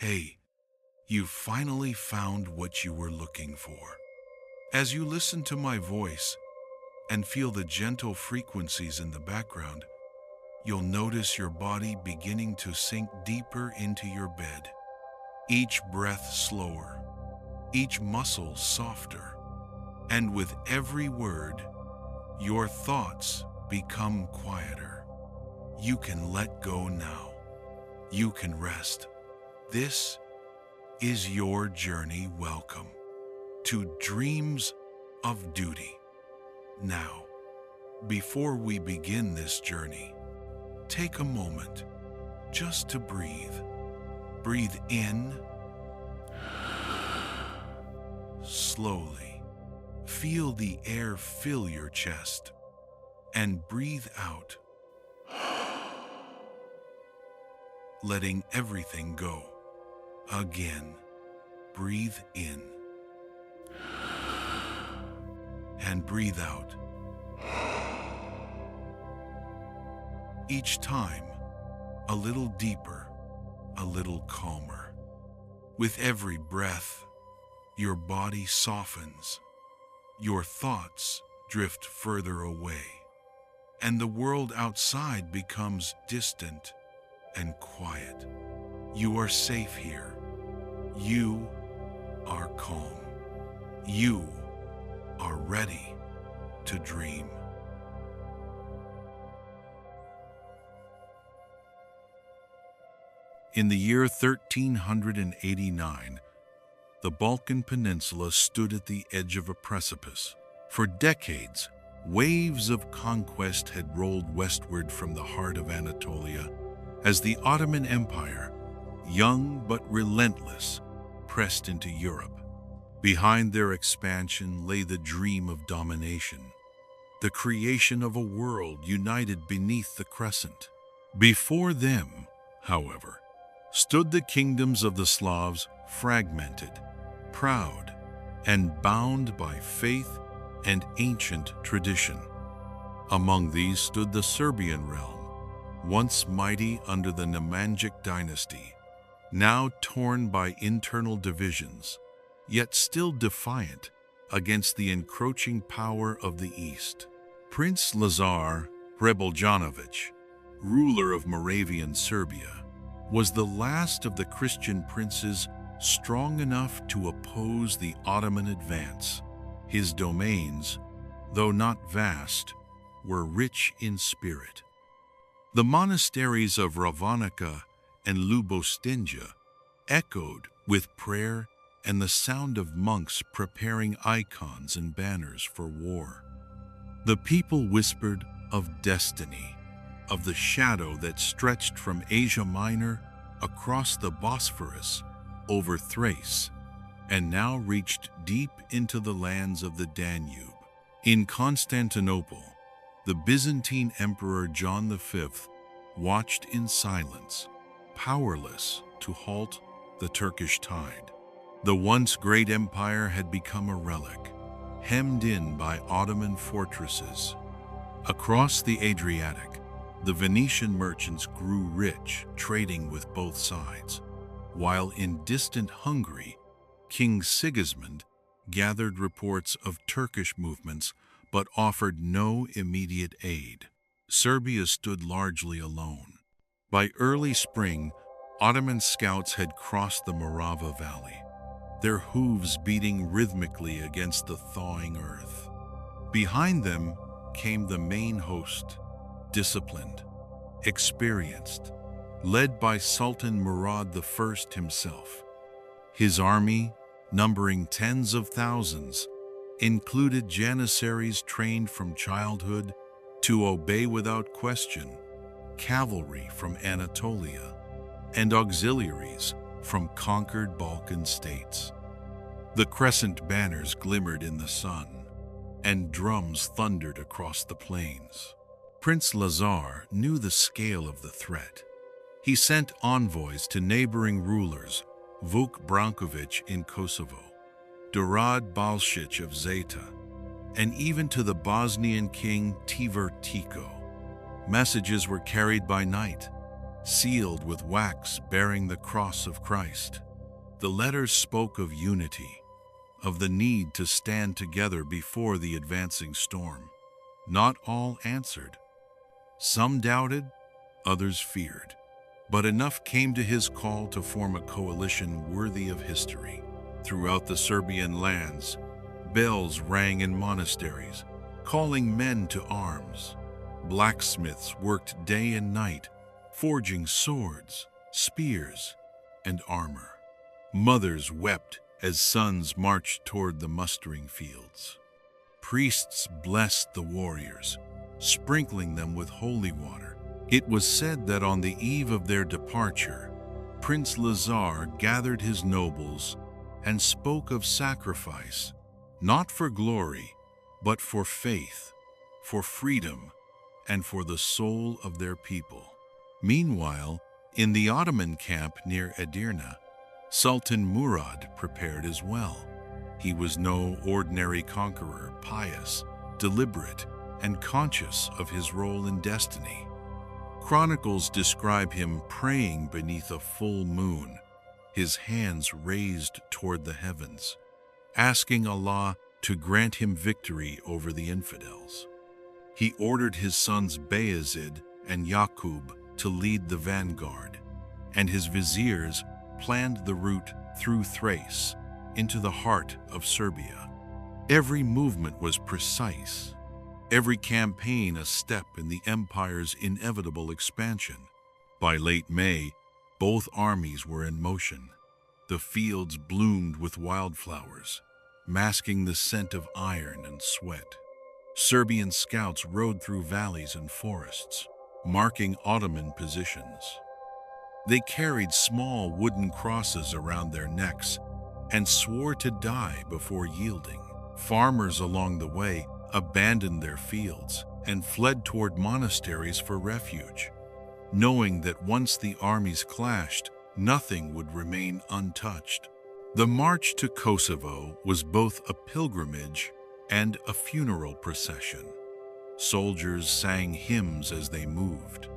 Hey, you finally found what you were looking for. As you listen to my voice and feel the gentle frequencies in the background, you'll notice your body beginning to sink deeper into your bed. Each breath slower, each muscle softer, and with every word, your thoughts become quieter. You can let go now. You can rest. This is your journey. Welcome to Dreams of Duty. Now, before we begin this journey, take a moment just to breathe. Breathe in slowly. Feel the air fill your chest and breathe out, letting everything go. Again, breathe in and breathe out. Each time, a little deeper, a little calmer. With every breath, your body softens, your thoughts drift further away, and the world outside becomes distant and quiet. You are safe here. You are calm. You are ready to dream. In the year 1389, the Balkan Peninsula stood at the edge of a precipice. For decades, waves of conquest had rolled westward from the heart of Anatolia as the Ottoman Empire, young but relentless, pressed into Europe. Behind their expansion lay the dream of domination, the creation of a world united beneath the crescent. Before them, however, stood the kingdoms of the Slavs, fragmented, proud, and bound by faith and ancient tradition. Among these stood the Serbian realm, once mighty under the Nemanjic dynasty, now torn by internal divisions, yet still defiant against the encroaching power of the East. Prince Lazar Prebeljanović, ruler of Moravian Serbia, was the last of the Christian princes strong enough to oppose the Ottoman advance. His domains, though not vast, were rich in spirit. The monasteries of Ravanica and Ljuboštenja echoed with prayer and the sound of monks preparing icons and banners for war. The people whispered of destiny, of the shadow that stretched from Asia Minor across the Bosphorus over Thrace and now reached deep into the lands of the Danube. In Constantinople, the Byzantine Emperor John V watched in silence, powerless to halt the Turkish tide. The once great empire had become a relic, hemmed in by Ottoman fortresses. Across the Adriatic, the Venetian merchants grew rich, trading with both sides, while in distant Hungary, King Sigismund gathered reports of Turkish movements but offered no immediate aid. Serbia stood largely alone. By early spring, Ottoman scouts had crossed the Morava Valley, their hooves beating rhythmically against the thawing earth. Behind them came the main host, disciplined, experienced, led by Sultan Murad I himself. His army, numbering tens of thousands, included janissaries trained from childhood to obey without question, cavalry from Anatolia, and auxiliaries from conquered Balkan states. The crescent banners glimmered in the sun, and drums thundered across the plains. Prince Lazar knew the scale of the threat. He sent envoys to neighboring rulers, Vuk Branković in Kosovo, Durad Balšić of Zeta, and even to the Bosnian king Tiver Tiko. Messages were carried by night, sealed with wax bearing the cross of Christ. The letters spoke of unity, of the need to stand together before the advancing storm. Not all answered. Some doubted, others feared. But enough came to his call to form a coalition worthy of history. Throughout the Serbian lands, bells rang in monasteries, calling men to arms. Blacksmiths worked day and night, forging swords, spears, and armor. Mothers wept as sons marched toward the mustering fields. Priests blessed the warriors, sprinkling them with holy water. It was said that on the eve of their departure, Prince Lazar gathered his nobles and spoke of sacrifice, not for glory, but for faith, for freedom, and for the soul of their people. Meanwhile, in the Ottoman camp near Edirne, Sultan Murad prepared as well. He was no ordinary conqueror, pious, deliberate, and conscious of his role in destiny. Chronicles describe him praying beneath a full moon, his hands raised toward the heavens, asking Allah to grant him victory over the infidels. He ordered his sons Bayezid and Yaqub to lead the vanguard, and his viziers planned the route through Thrace into the heart of Serbia. Every movement was precise, every campaign a step in the empire's inevitable expansion. By late May, both armies were in motion. The fields bloomed with wildflowers, masking the scent of iron and sweat. Serbian scouts rode through valleys and forests, marking Ottoman positions. They carried small wooden crosses around their necks and swore to die before yielding. Farmers along the way abandoned their fields and fled toward monasteries for refuge, knowing that once the armies clashed, nothing would remain untouched. The march to Kosovo was both a pilgrimage and a funeral procession. Soldiers sang hymns as they moved,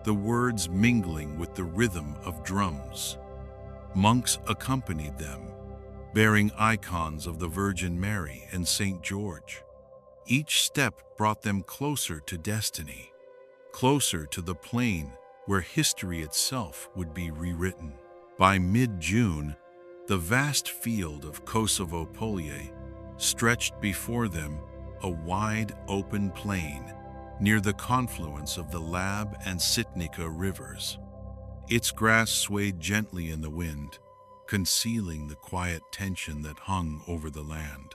the words mingling with the rhythm of drums. Monks accompanied them, bearing icons of the Virgin Mary and St. George. Each step brought them closer to destiny, closer to the plain where history itself would be rewritten. By mid-June, the vast field of Kosovo Polje stretched before them, a wide open plain near the confluence of the Lab and Sitnica rivers. Its grass swayed gently in the wind, concealing the quiet tension that hung over the land.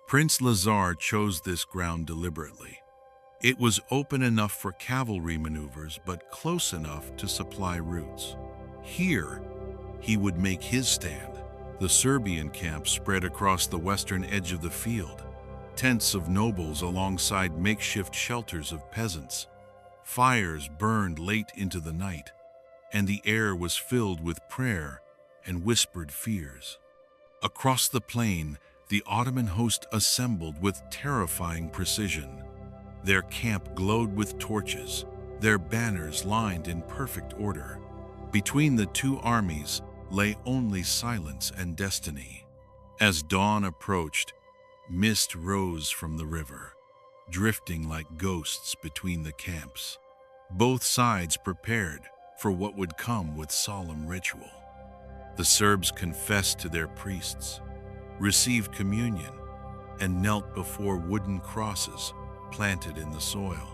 Prince Lazar chose this ground deliberately. It was open enough for cavalry maneuvers, but close enough to supply routes. Here, he would make his stand. The Serbian camp spread across the western edge of the field, tents of nobles alongside makeshift shelters of peasants. Fires burned late into the night, and the air was filled with prayer and whispered fears. Across the plain, the Ottoman host assembled with terrifying precision. Their camp glowed with torches, their banners lined in perfect order. Between the two armies lay only silence and destiny. As dawn approached, mist rose from the river, drifting like ghosts between the camps. Both sides prepared for what would come with solemn ritual. The Serbs confessed to their priests, received communion, and knelt before wooden crosses planted in the soil.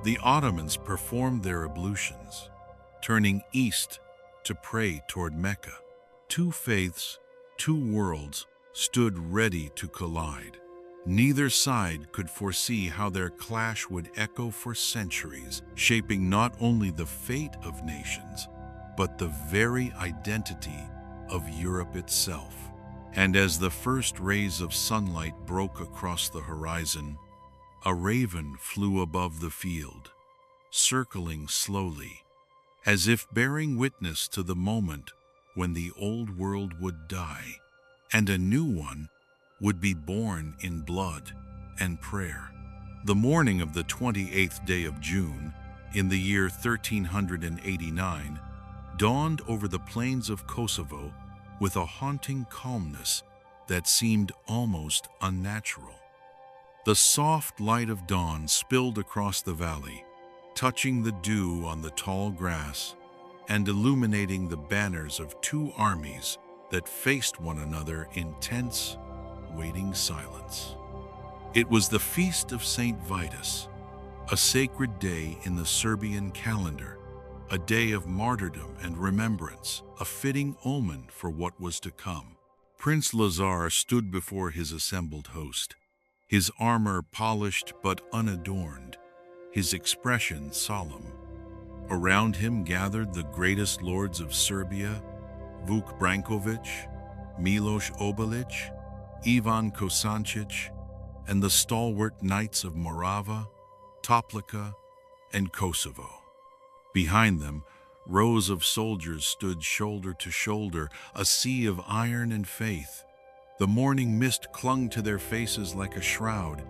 The Ottomans performed their ablutions, turning east to pray toward Mecca. Two faiths, two worlds, stood ready to collide. Neither side could foresee how their clash would echo for centuries, shaping not only the fate of nations, but the very identity of Europe itself. And as the first rays of sunlight broke across the horizon, a raven flew above the field, circling slowly, as if bearing witness to the moment when the old world would die, and a new one would be born in blood and prayer. The morning of the 28th day of June, in the year 1389, dawned over the plains of Kosovo with a haunting calmness that seemed almost unnatural. The soft light of dawn spilled across the valley, touching the dew on the tall grass and illuminating the banners of two armies that faced one another in tense, waiting silence. It was the feast of Saint Vitus, a sacred day in the Serbian calendar, a day of martyrdom and remembrance, a fitting omen for what was to come. Prince Lazar stood before his assembled host, his armor polished but unadorned, his expression solemn. Around him gathered the greatest lords of Serbia, Vuk Brankovic, Miloš Obilić, Ivan Kosancic, and the stalwart knights of Morava, Toplica, and Kosovo. Behind them, rows of soldiers stood shoulder to shoulder, a sea of iron and faith. The morning mist clung to their faces like a shroud,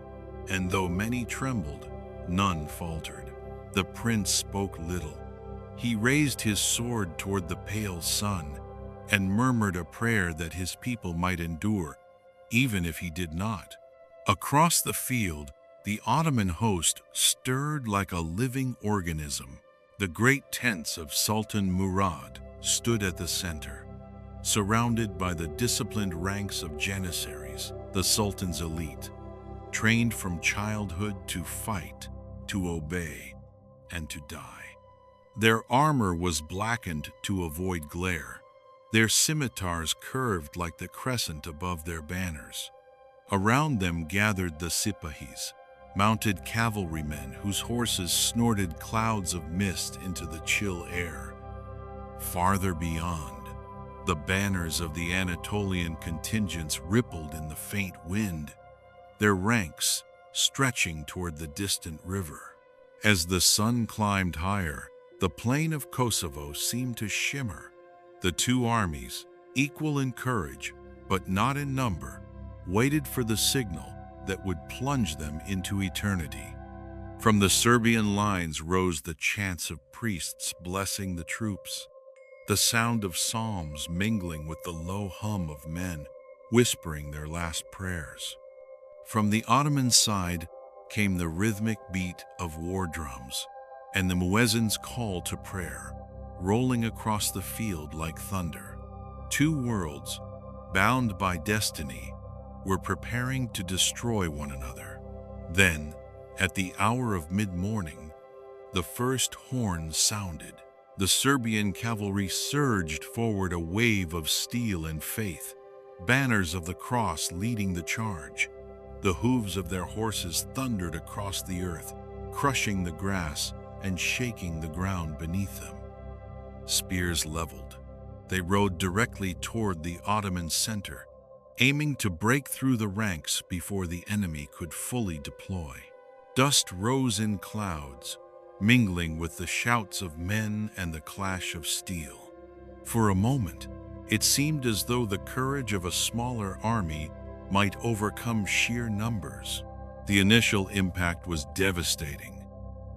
and though many trembled, none faltered. The prince spoke little. He raised his sword toward the pale sun and murmured a prayer that his people might endure, even if he did not. Across the field, the Ottoman host stirred like a living organism. The great tents of Sultan Murad stood at the center, surrounded by the disciplined ranks of janissaries, the Sultan's elite, trained from childhood to fight, to obey, and to die. Their armor was blackened to avoid glare, their scimitars curved like the crescent above their banners. Around them gathered the Sipahis, mounted cavalrymen whose horses snorted clouds of mist into the chill air. Farther beyond, the banners of the Anatolian contingents rippled in the faint wind, their ranks stretching toward the distant river. As the sun climbed higher, the plain of Kosovo seemed to shimmer. The two armies, equal in courage but not in number, waited for the signal that would plunge them into eternity. From the Serbian lines rose the chants of priests blessing the troops, the sound of psalms mingling with the low hum of men whispering their last prayers. From the Ottoman side came the rhythmic beat of war drums and the muezzin's call to prayer, rolling across the field like thunder. Two worlds, bound by destiny, were preparing to destroy one another. Then, at the hour of mid-morning, the first horn sounded. The Serbian cavalry surged forward, a wave of steel and faith, banners of the cross leading the charge. The hooves of their horses thundered across the earth, crushing the grass and shaking the ground beneath them. Spears leveled, they rode directly toward the Ottoman center, aiming to break through the ranks before the enemy could fully deploy. Dust rose in clouds, mingling with the shouts of men and the clash of steel. For a moment, it seemed as though the courage of a smaller army might overcome sheer numbers. The initial impact was devastating.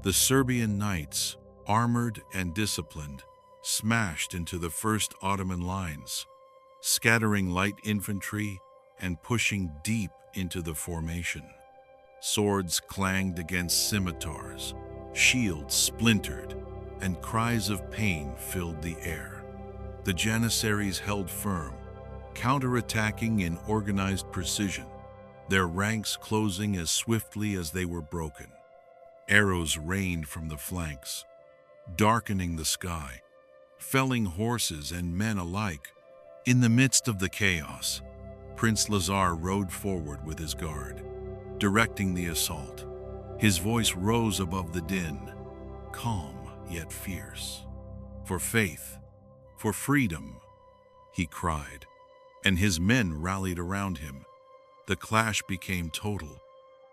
The Serbian knights, armored and disciplined, smashed into the first Ottoman lines, scattering light infantry and pushing deep into the formation. Swords clanged against scimitars, shields splintered, and cries of pain filled the air. The janissaries held firm, counterattacking in organized precision, their ranks closing as swiftly as they were broken. Arrows rained from the flanks, darkening the sky, felling horses and men alike. In the midst of the chaos, Prince Lazar rode forward with his guard, directing the assault. His voice rose above the din, calm yet fierce. "For faith, for freedom," he cried, and his men rallied around him. The clash became total.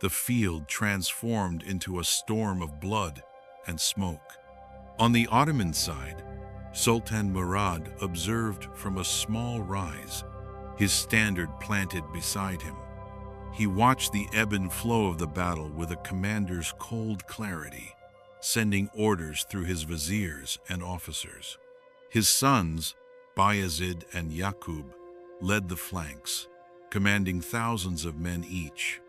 The field transformed into a storm of blood and smoke. On the Ottoman side, Sultan Murad observed from a small rise, his standard planted beside him. He watched the ebb and flow of the battle with a commander's cold clarity. sending orders through his viziers and officers. His sons, Bayezid and Yaqub, led the flanks, commanding thousands of men each.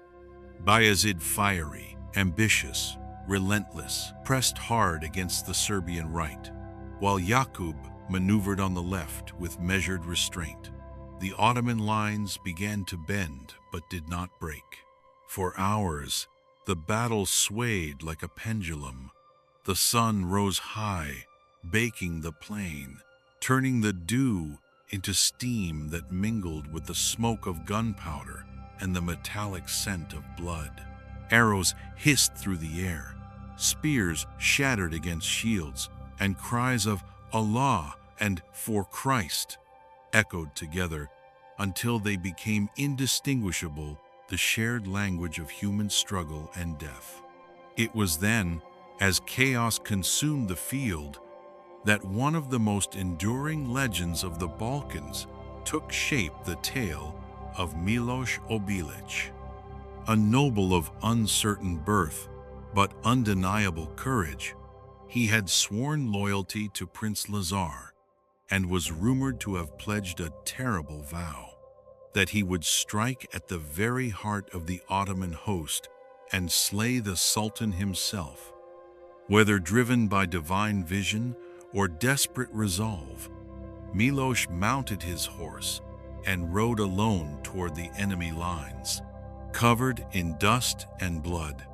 Bayezid, fiery, ambitious, relentless, pressed hard against the Serbian right, while Yaqub maneuvered on the left with measured restraint. The Ottoman lines began to bend but did not break. For hours, the battle swayed like a pendulum. The sun rose high, baking the plain, turning the dew into steam that mingled with the smoke of gunpowder and the metallic scent of blood. Arrows hissed through the air, spears shattered against shields, and cries of Allah and for Christ echoed together until they became indistinguishable, the shared language of human struggle and death. It was then, as chaos consumed the field, that one of the most enduring legends of the Balkans took shape: the tale of Miloš Obilić. A noble of uncertain birth but undeniable courage, he had sworn loyalty to Prince Lazar and was rumored to have pledged a terrible vow that he would strike at the very heart of the Ottoman host and slay the Sultan himself. Whether driven by divine vision or desperate resolve, Miloš mounted his horse and rode alone toward the enemy lines. Covered in dust and blood,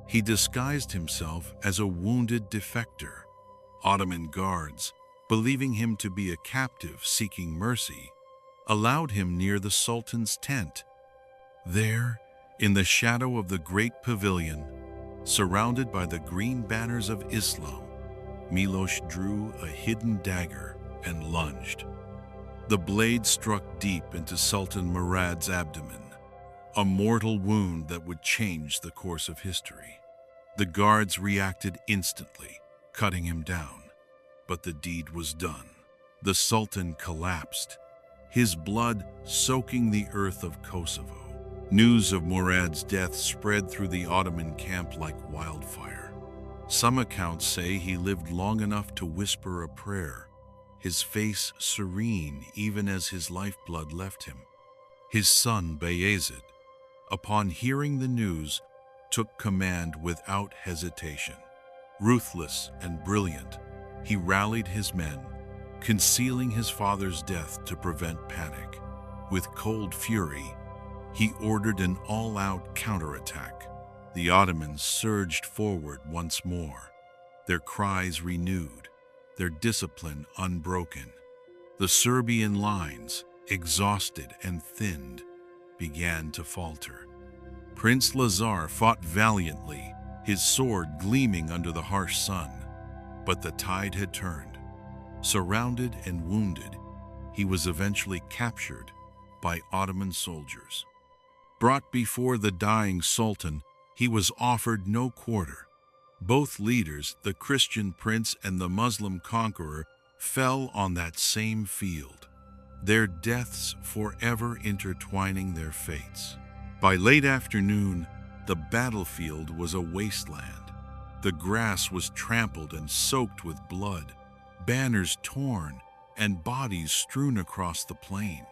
he disguised himself as a wounded defector. Ottoman guards, believing him to be a captive seeking mercy, allowed him near the Sultan's tent. There, in the shadow of the great pavilion, surrounded by the green banners of Islam, Miloš drew a hidden dagger and lunged. The blade struck deep into Sultan Murad's abdomen, a mortal wound that would change the course of history. The guards reacted instantly, cutting him down, but the deed was done. The Sultan collapsed, his blood soaking the earth of Kosovo. News of Murad's death spread through the Ottoman camp like wildfire. Some accounts say he lived long enough to whisper a prayer, his face serene even as his lifeblood left him. His son, Bayezid, upon hearing the news, took command without hesitation. Ruthless and brilliant, he rallied his men, concealing his father's death to prevent panic. With cold fury, he ordered an all-out counterattack. The Ottomans surged forward once more, their cries renewed, their discipline unbroken. The Serbian lines, exhausted and thinned, began to falter. Prince Lazar fought valiantly, his sword gleaming under the harsh sun, but the tide had turned. Surrounded and wounded, he was eventually captured by Ottoman soldiers. Brought before the dying Sultan, he was offered no quarter. Both leaders, the Christian prince and the Muslim conqueror, fell on that same field, their deaths forever intertwining their fates. By late afternoon, the battlefield was a wasteland. The grass was trampled and soaked with blood, banners torn, and bodies strewn across the plain.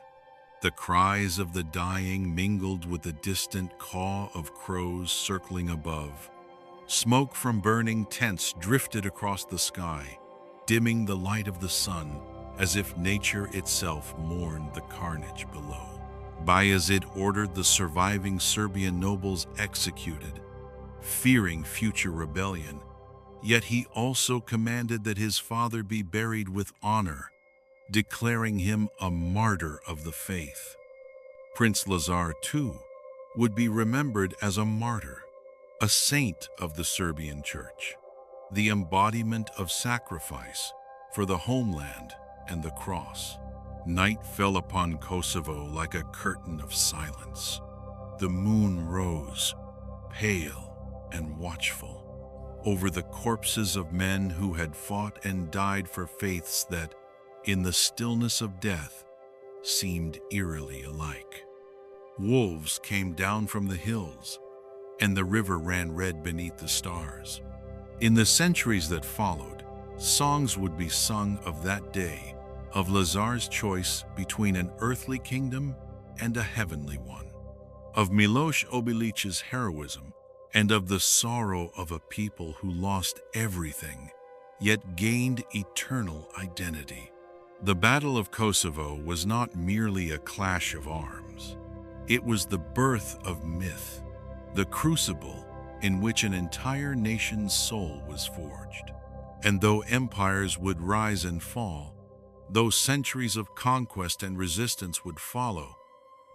The cries of the dying mingled with the distant caw of crows circling above. Smoke from burning tents drifted across the sky, dimming the light of the sun as if nature itself mourned the carnage below. Bayezid ordered the surviving Serbian nobles executed, fearing future rebellion, yet he also commanded that his father be buried with honor, declaring him a martyr of the faith. Prince Lazar, too, would be remembered as a martyr, a saint of the Serbian Church, the embodiment of sacrifice for the homeland and the cross. Night fell upon Kosovo like a curtain of silence. The moon rose, pale and watchful, over the corpses of men who had fought and died for faiths that, in the stillness of death, seemed eerily alike. Wolves came down from the hills, and the river ran red beneath the stars. In the centuries that followed, songs would be sung of that day, of Lazar's choice between an earthly kingdom and a heavenly one, of Miloš Obilić's heroism, and of the sorrow of a people who lost everything, yet gained eternal identity. The Battle of Kosovo was not merely a clash of arms. It was the birth of myth, the crucible in which an entire nation's soul was forged. And though empires would rise and fall, though centuries of conquest and resistance would follow,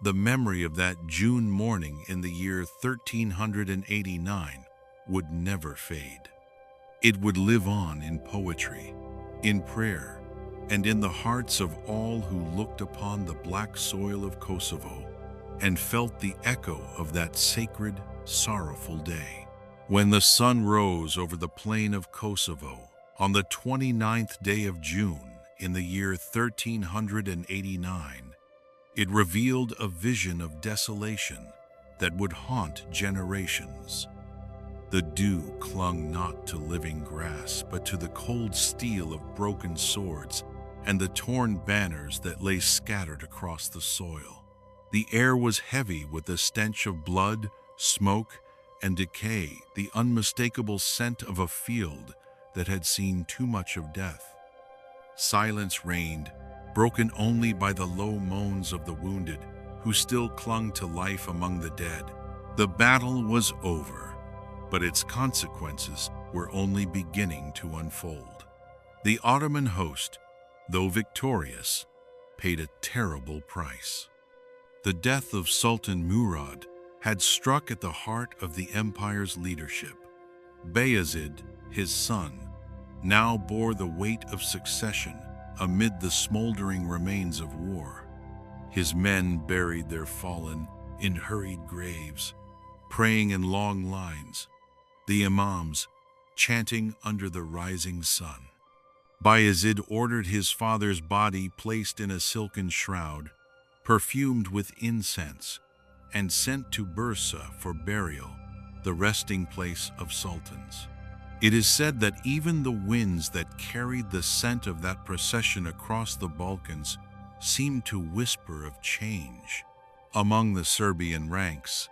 the memory of that June morning in the year 1389 would never fade. It would live on in poetry, in prayer, and in the hearts of all who looked upon the black soil of Kosovo and felt the echo of that sacred, sorrowful day. When the sun rose over the plain of Kosovo on the 29th day of June in the year 1389, it revealed a vision of desolation that would haunt generations. The dew clung not to living grass, but to the cold steel of broken swords and the torn banners that lay scattered across the soil. The air was heavy with the stench of blood, smoke, and decay, the unmistakable scent of a field that had seen too much of death. Silence reigned, broken only by the low moans of the wounded, who still clung to life among the dead. The battle was over, but its consequences were only beginning to unfold. The Ottoman host, though victorious, paid a terrible price. The death of Sultan Murad had struck at the heart of the empire's leadership. Bayezid, his son, now bore the weight of succession amid the smoldering remains of war. His men buried their fallen in hurried graves, praying in long lines, the imams chanting under the rising sun. Bayezid ordered his father's body placed in a silken shroud, perfumed with incense, and sent to Bursa for burial, the resting place of sultans. It is said that even the winds that carried the scent of that procession across the Balkans seemed to whisper of change. Among the Serbian ranks,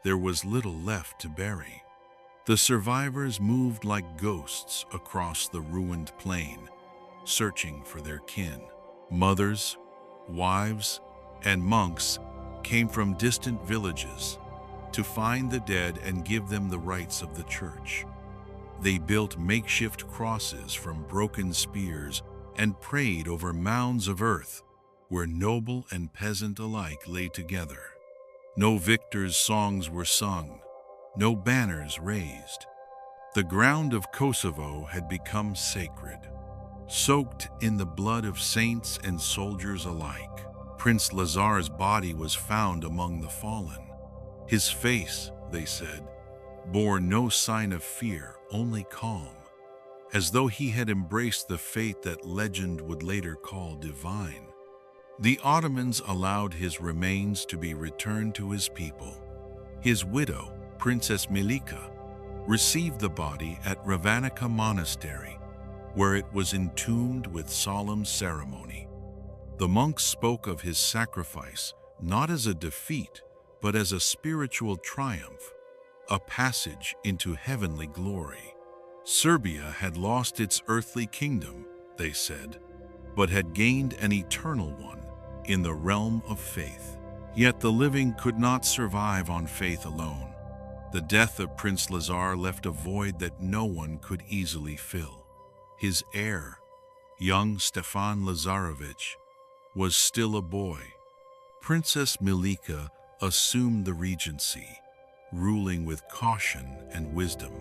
there was little left to bury. The survivors moved like ghosts across the ruined plain, searching for their kin. Mothers, wives, and monks came from distant villages to find the dead and give them the rites of the church. They built makeshift crosses from broken spears and prayed over mounds of earth where noble and peasant alike lay together. No victors' songs were sung, no banners raised. The ground of Kosovo had become sacred, soaked in the blood of saints and soldiers alike. Prince Lazar's body was found among the fallen. His face, they said, bore no sign of fear, only calm, as though he had embraced the fate that legend would later call divine. The Ottomans allowed his remains to be returned to his people. His widow, Princess Milika, received the body at Ravanica Monastery, where it was entombed with solemn ceremony. The monks spoke of his sacrifice not as a defeat, but as a spiritual triumph, a passage into heavenly glory. Serbia had lost its earthly kingdom, they said, but had gained an eternal one in the realm of faith. Yet the living could not survive on faith alone. The death of Prince Lazar left a void that no one could easily fill. His heir, young Stefan Lazarević, was still a boy. Princess Milika assumed the regency, ruling with caution and wisdom.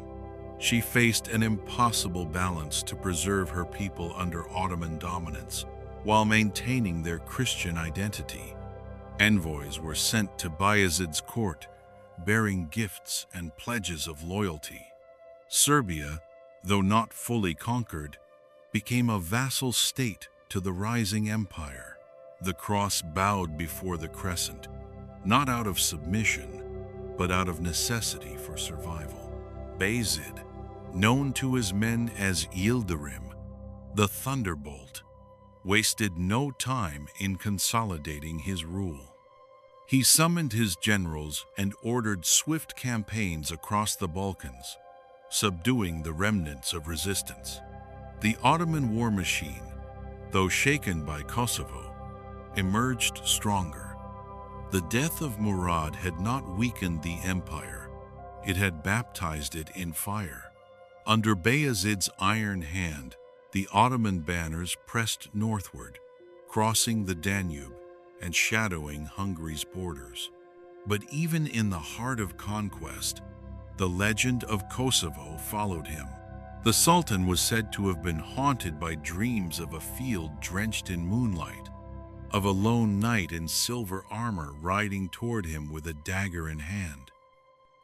She faced an impossible balance to preserve her people under Ottoman dominance while maintaining their Christian identity. Envoys were sent to Bayezid's court, bearing gifts and pledges of loyalty. Serbia, though not fully conquered, became a vassal state to the rising empire. The cross bowed before the crescent, not out of submission, but out of necessity for survival. Bayezid, known to his men as Yildirim, the Thunderbolt, wasted no time in consolidating his rule. He summoned his generals and ordered swift campaigns across the Balkans, subduing the remnants of resistance. The Ottoman war machine, though shaken by Kosovo, emerged stronger. The death of Murad had not weakened the empire, it had baptized it in fire. Under Bayezid's iron hand, the Ottoman banners pressed northward, crossing the Danube and shadowing Hungary's borders. But even in the heart of conquest, the legend of Kosovo followed him. The Sultan was said to have been haunted by dreams of a field drenched in moonlight, of a lone knight in silver armor riding toward him with a dagger in hand.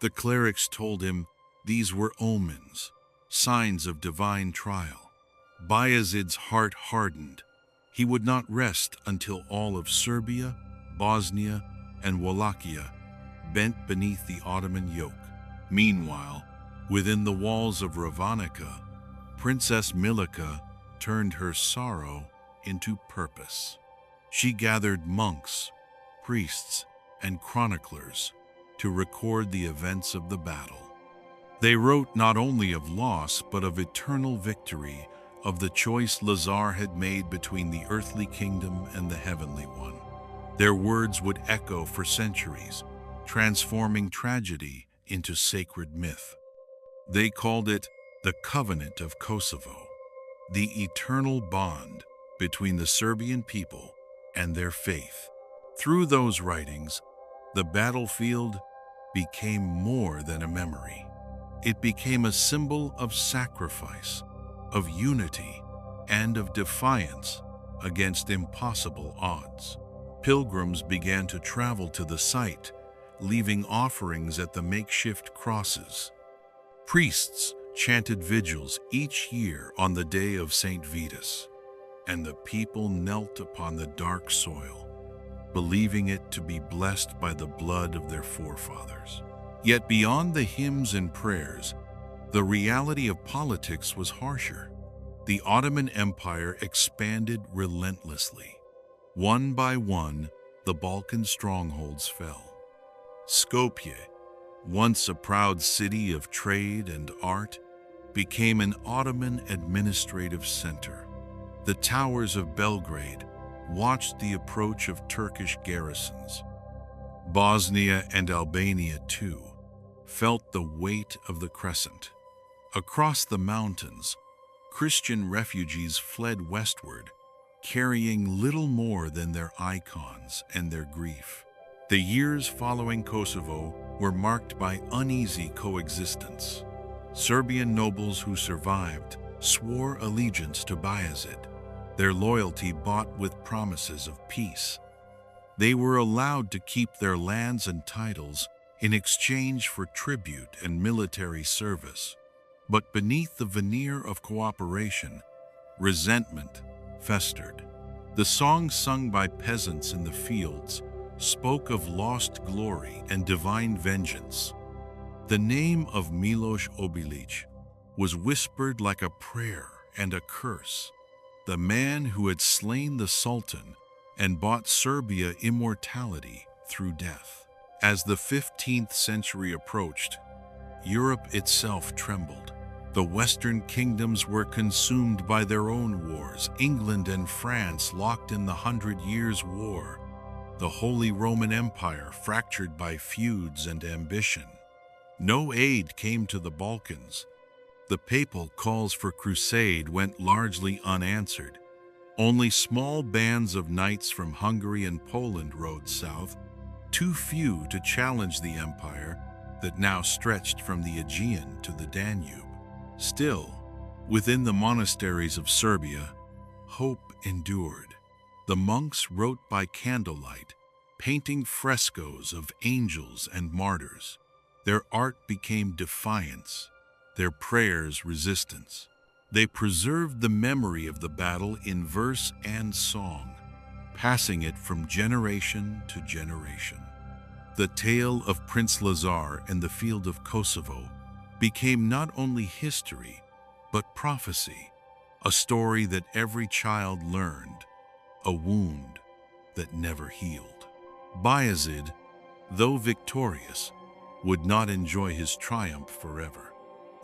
The clerics told him these were omens, signs of divine trial. Bayezid's heart hardened. He would not rest until all of Serbia, Bosnia, and Wallachia bent beneath the Ottoman yoke. Meanwhile, within the walls of Ravanica, Princess Milika turned her sorrow into purpose. She gathered monks, priests, and chroniclers to record the events of the battle. They wrote not only of loss but of eternal victory, of the choice Lazar had made between the earthly kingdom and the heavenly one. Their words would echo for centuries, transforming tragedy into sacred myth. They called it the Covenant of Kosovo, the eternal bond between the Serbian people and their faith. Through those writings, the battlefield became more than a memory. It became a symbol of sacrifice, of unity, and of defiance against impossible odds. Pilgrims began to travel to the site, leaving offerings at the makeshift crosses. Priests chanted vigils each year on the day of St. Vitus, and the people knelt upon the dark soil, believing it to be blessed by the blood of their forefathers. Yet beyond the hymns and prayers, the reality of politics was harsher. The Ottoman Empire expanded relentlessly. One by one, the Balkan strongholds fell. Skopje, once a proud city of trade and art, became an Ottoman administrative center. The towers of Belgrade watched the approach of Turkish garrisons. Bosnia and Albania, too, felt the weight of the crescent. Across the mountains, Christian refugees fled westward, carrying little more than their icons and their grief. The years following Kosovo were marked by uneasy coexistence. Serbian nobles who survived swore allegiance to Bayezid, their loyalty bought with promises of peace. They were allowed to keep their lands and titles in exchange for tribute and military service. But beneath the veneer of cooperation, resentment festered. The songs sung by peasants in the fields spoke of lost glory and divine vengeance. The name of Miloš Obilić was whispered like a prayer and a curse, the man who had slain the Sultan and bought Serbia immortality through death. As the 15th century approached, Europe itself trembled. The Western kingdoms were consumed by their own wars, England and France locked in the 100 Years' War, the Holy Roman Empire fractured by feuds and ambition. No aid came to the Balkans. The papal calls for crusade went largely unanswered. Only small bands of knights from Hungary and Poland rode south, too few to challenge the empire that now stretched from the Aegean to the Danube. Still, within the monasteries of Serbia, hope endured. The monks wrote by candlelight, painting frescoes of angels and martyrs. Their art became defiance, their prayers resistance. They preserved the memory of the battle in verse and song, passing it from generation to generation. The tale of Prince Lazar and the field of Kosovo became not only history, but prophecy, a story that every child learned, a wound that never healed. Bayezid, though victorious, would not enjoy his triumph forever.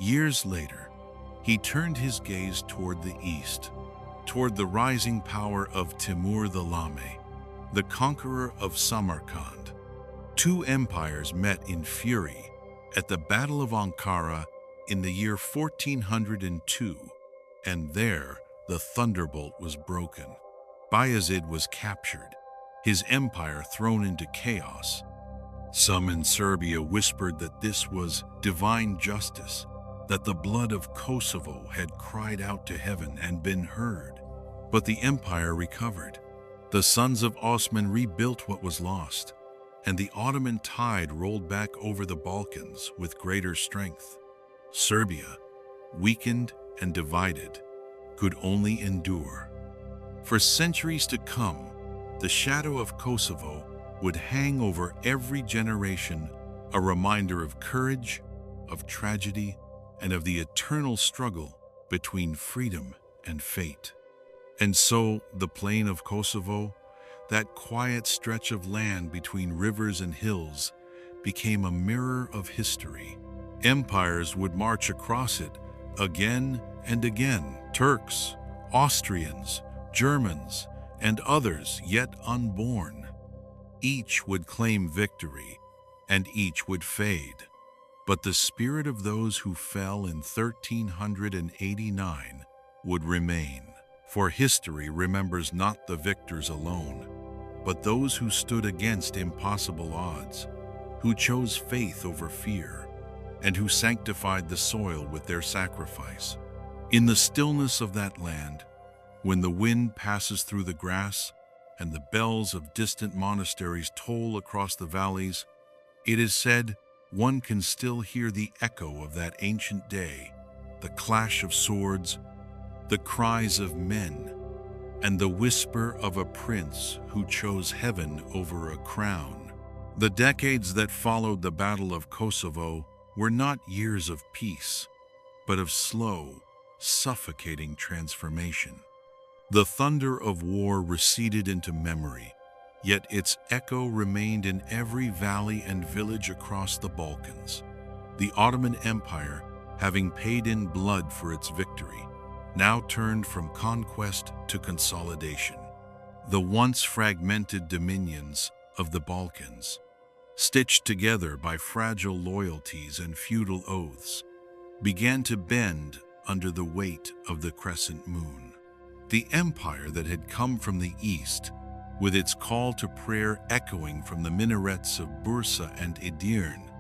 Years later, he turned his gaze toward the east, toward the rising power of Timur the Lame, the conqueror of Samarkand. Two empires met in fury at the Battle of Ankara in the year 1402, and there the thunderbolt was broken. Bayezid was captured, his empire thrown into chaos. Some in Serbia whispered that this was divine justice, that the blood of Kosovo had cried out to heaven and been heard. But the empire recovered. The sons of Osman rebuilt what was lost, and the Ottoman tide rolled back over the Balkans with greater strength. Serbia, weakened and divided, could only endure. For centuries to come, the shadow of Kosovo would hang over every generation, a reminder of courage, of tragedy, and of the eternal struggle between freedom and fate. And so, the plain of Kosovo, that quiet stretch of land between rivers and hills, became a mirror of history. Empires would march across it again and again. Turks, Austrians, Germans, and others yet unborn. Each would claim victory, and each would fade. But the spirit of those who fell in 1389 would remain. For history remembers not the victors alone, but those who stood against impossible odds, who chose faith over fear, and who sanctified the soil with their sacrifice. In the stillness of that land, when the wind passes through the grass and the bells of distant monasteries toll across the valleys, it is said one can still hear the echo of that ancient day, the clash of swords, the cries of men, and the whisper of a prince who chose heaven over a crown. The decades that followed the Battle of Kosovo were not years of peace, but of slow, suffocating transformation. The thunder of war receded into memory, yet its echo remained in every valley and village across the Balkans. The Ottoman Empire, having paid in blood for its victory, now turned from conquest to consolidation. The once fragmented dominions of the Balkans, stitched together by fragile loyalties and feudal oaths, began to bend under the weight of the crescent moon. The empire that had come from the east, with its call to prayer echoing from the minarets of Bursa and Edirne,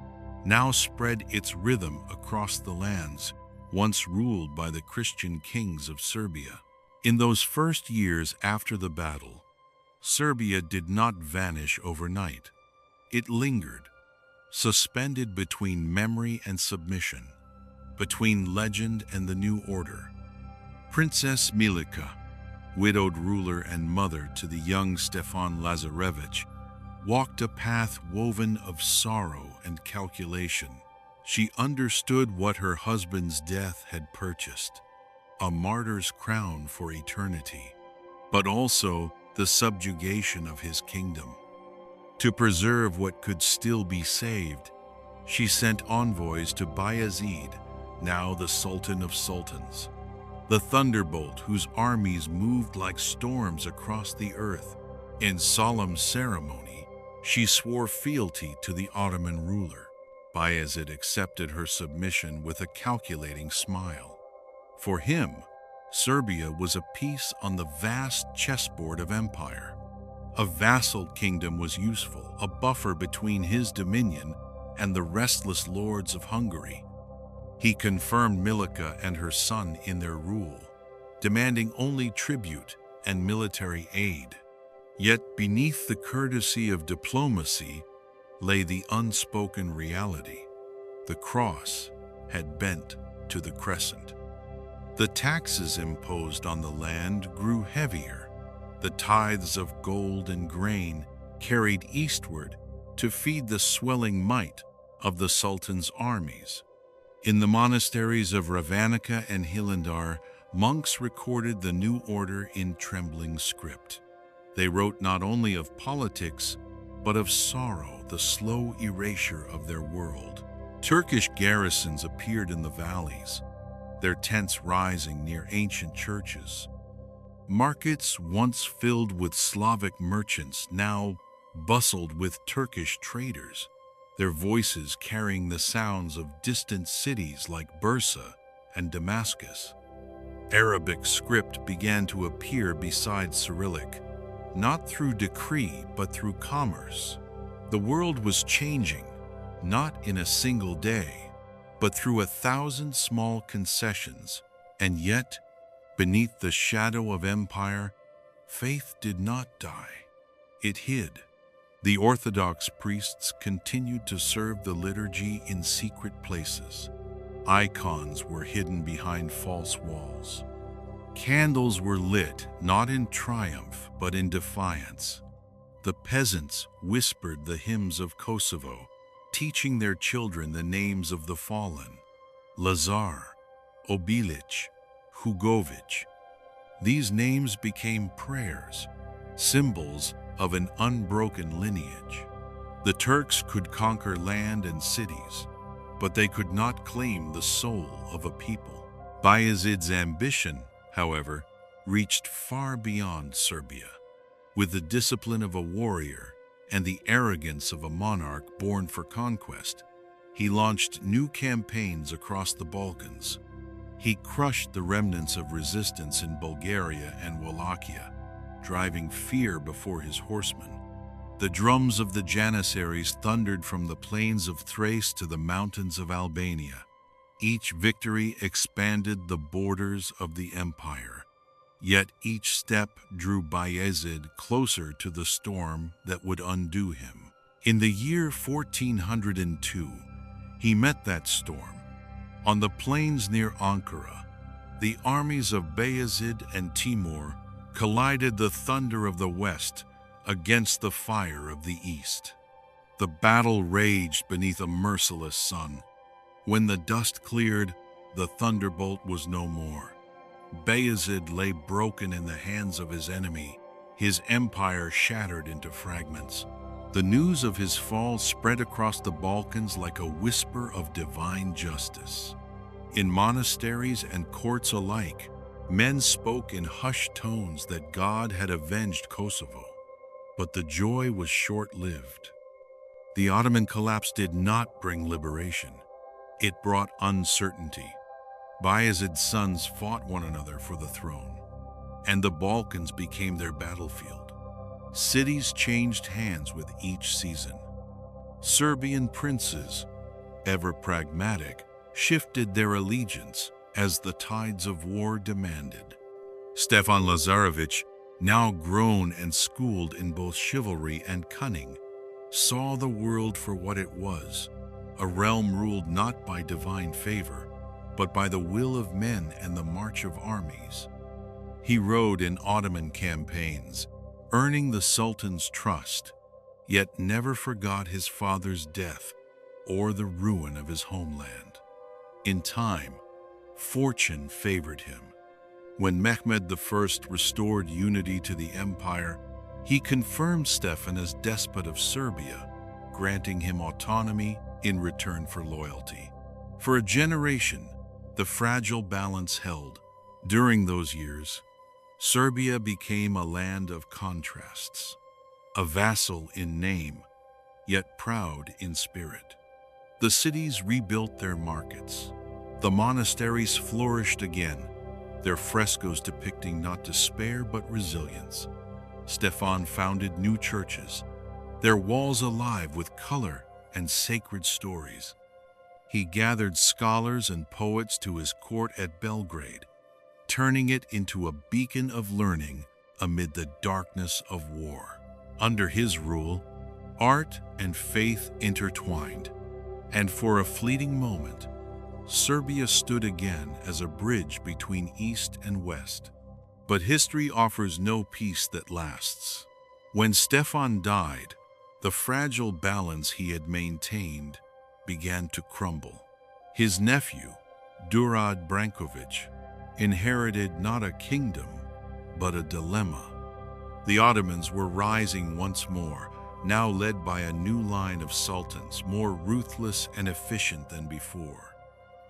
now spread its rhythm across the lands once ruled by the Christian kings of Serbia. In those first years after the battle, Serbia did not vanish overnight. It lingered, suspended between memory and submission, between legend and the new order. Princess Milica, widowed ruler and mother to the young Stefan Lazarevich, walked a path woven of sorrow and calculation. She understood what her husband's death had purchased, a martyr's crown for eternity, but also the subjugation of his kingdom. To preserve what could still be saved, she sent envoys to Bayezid, now the Sultan of Sultans, the thunderbolt whose armies moved like storms across the earth. In solemn ceremony, she swore fealty to the Ottoman ruler. Bayezid accepted her submission with a calculating smile. For him, Serbia was a piece on the vast chessboard of empire. A vassal kingdom was useful, a buffer between his dominion and the restless lords of Hungary. He confirmed Milica and her son in their rule, demanding only tribute and military aid. Yet beneath the courtesy of diplomacy lay the unspoken reality. The cross had bent to the crescent. The taxes imposed on the land grew heavier. The tithes of gold and grain carried eastward to feed the swelling might of the Sultan's armies. In the monasteries of Ravanica and Hilandar, monks recorded the new order in trembling script. They wrote not only of politics, but of sorrow, the slow erasure of their world. Turkish garrisons appeared in the valleys, their tents rising near ancient churches. Markets once filled with Slavic merchants now bustled with Turkish traders, their voices carrying the sounds of distant cities like Bursa and Damascus. Arabic script began to appear beside Cyrillic, not through decree but through commerce. The world was changing, not in a single day, but through 1,000 small concessions. And yet, beneath the shadow of empire, faith did not die. It hid. The Orthodox priests continued to serve the liturgy in secret places. Icons were hidden behind false walls. Candles were lit not in triumph but in defiance. The peasants whispered the hymns of Kosovo, teaching their children the names of the fallen: Lazar, Obilic, Hugovic. These names became prayers, symbols of an unbroken lineage. The Turks could conquer land and cities, but they could not claim the soul of a people. Bayezid's ambition, however, reached far beyond Serbia. With the discipline of a warrior and the arrogance of a monarch born for conquest, he launched new campaigns across the Balkans. He crushed the remnants of resistance in Bulgaria and Wallachia, driving fear before his horsemen. The drums of the Janissaries thundered from the plains of Thrace to the mountains of Albania. Each victory expanded the borders of the empire, yet each step drew Bayezid closer to the storm that would undo him. In the year 1402, he met that storm. On the plains near Ankara, the armies of Bayezid and Timur collided, the thunder of the west against the fire of the east. The battle raged beneath a merciless sun. When the dust cleared, the thunderbolt was no more. Bayezid lay broken in the hands of his enemy, his empire shattered into fragments. The news of his fall spread across the Balkans like a whisper of divine justice. In monasteries and courts alike, men spoke in hushed tones that God had avenged Kosovo. But the joy was short-lived. The Ottoman collapse did not bring liberation. It brought uncertainty. Bayezid's sons fought one another for the throne, and the Balkans became their battlefield. Cities changed hands with each season. Serbian princes, ever pragmatic, shifted their allegiance as the tides of war demanded. Stefan Lazarevic, now grown and schooled in both chivalry and cunning, saw the world for what it was, a realm ruled not by divine favor, but by the will of men and the march of armies. He rode in Ottoman campaigns, earning the Sultan's trust, yet never forgot his father's death or the ruin of his homeland. In time, fortune favored him. When Mehmed I restored unity to the empire, he confirmed Stefan as despot of Serbia, granting him autonomy in return for loyalty. For a generation, the fragile balance held. During those years, Serbia became a land of contrasts, a vassal in name, yet proud in spirit. The cities rebuilt their markets. The monasteries flourished again, their frescoes depicting not despair but resilience. Stefan founded new churches, their walls alive with color and sacred stories. He gathered scholars and poets to his court at Belgrade, turning it into a beacon of learning amid the darkness of war. Under his rule, art and faith intertwined, and for a fleeting moment, Serbia stood again as a bridge between East and West. But history offers no peace that lasts. When Stefan died, the fragile balance he had maintained began to crumble. His nephew, Durad Brankovic, inherited not a kingdom, but a dilemma. The Ottomans were rising once more, now led by a new line of sultans, more ruthless and efficient than before.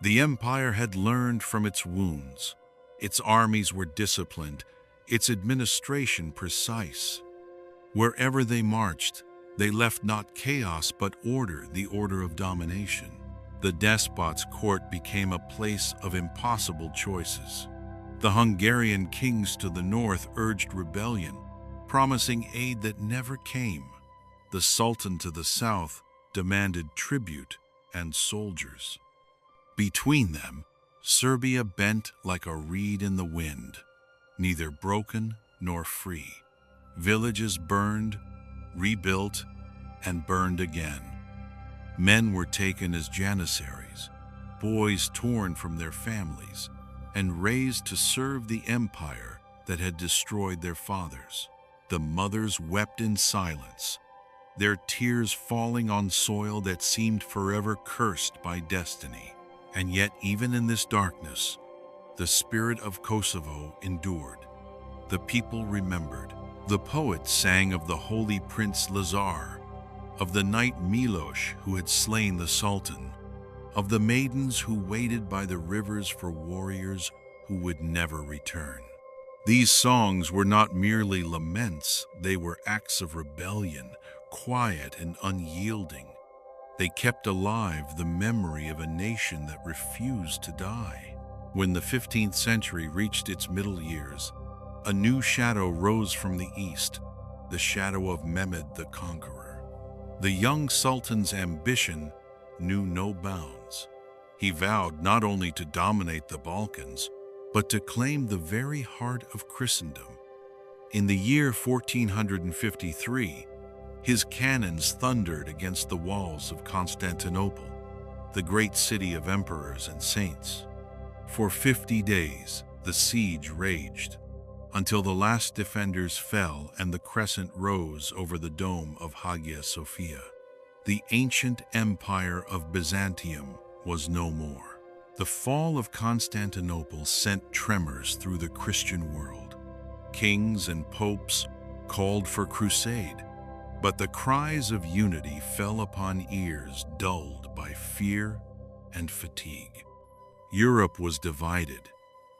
The empire had learned from its wounds. Its armies were disciplined, its administration precise. Wherever they marched, they left not chaos but order, the order of domination. The despot's court became a place of impossible choices. The Hungarian kings to the north urged rebellion, promising aid that never came. The Sultan to the south demanded tribute and soldiers. Between them, Serbia bent like a reed in the wind, neither broken nor free. Villages burned, rebuilt, and burned again. Men were taken as janissaries, boys torn from their families, and raised to serve the empire that had destroyed their fathers. The mothers wept in silence, their tears falling on soil that seemed forever cursed by destiny. And yet, even in this darkness, the spirit of Kosovo endured. The people remembered. The poet sang of the holy Prince Lazar, of the knight Miloš who had slain the Sultan, of the maidens who waited by the rivers for warriors who would never return. These songs were not merely laments, they were acts of rebellion, quiet and unyielding. They kept alive the memory of a nation that refused to die. When the 15th century reached its middle years, a new shadow rose from the east, the shadow of Mehmed the Conqueror. The young sultan's ambition knew no bounds. He vowed not only to dominate the Balkans, but to claim the very heart of Christendom. In the year 1453, his cannons thundered against the walls of Constantinople, the great city of emperors and saints. For 50 days, the siege raged, until the last defenders fell and the crescent rose over the dome of Hagia Sophia. The ancient empire of Byzantium was no more. The fall of Constantinople sent tremors through the Christian world. Kings and popes called for crusade, but the cries of unity fell upon ears dulled by fear and fatigue. Europe was divided,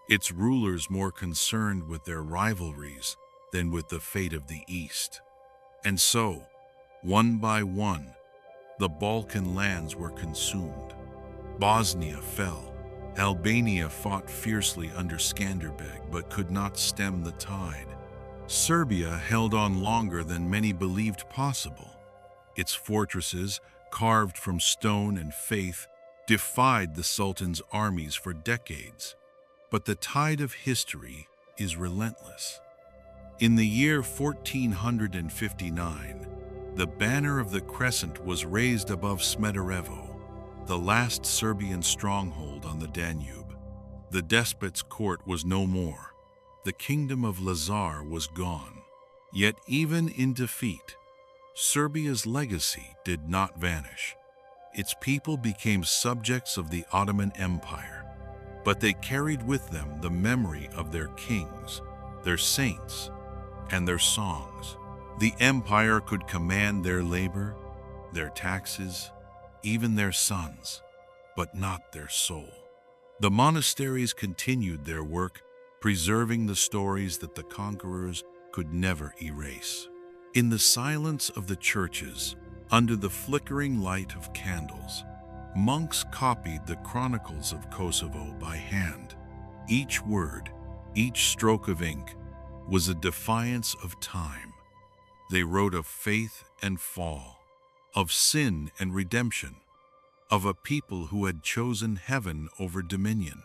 its rulers more concerned with their rivalries than with the fate of the East. And so, one by one, the Balkan lands were consumed. Bosnia fell. Albania fought fiercely under Skanderbeg but could not stem the tide. Serbia held on longer than many believed possible. Its fortresses, carved from stone and faith, defied the Sultan's armies for decades. But the tide of history is relentless. In the year 1459, the banner of the Crescent was raised above Smederevo, the last Serbian stronghold on the Danube. The despot's court was no more. The kingdom of Lazar was gone. Yet even in defeat, Serbia's legacy did not vanish. Its people became subjects of the Ottoman Empire, but they carried with them the memory of their kings, their saints, and their songs. The empire could command their labor, their taxes, even their sons, but not their soul. The monasteries continued their work, preserving the stories that the conquerors could never erase. In the silence of the churches, under the flickering light of candles, monks copied the chronicles of Kosovo by hand. Each word, each stroke of ink, was a defiance of time. They wrote of faith and fall, of sin and redemption, of a people who had chosen heaven over dominion.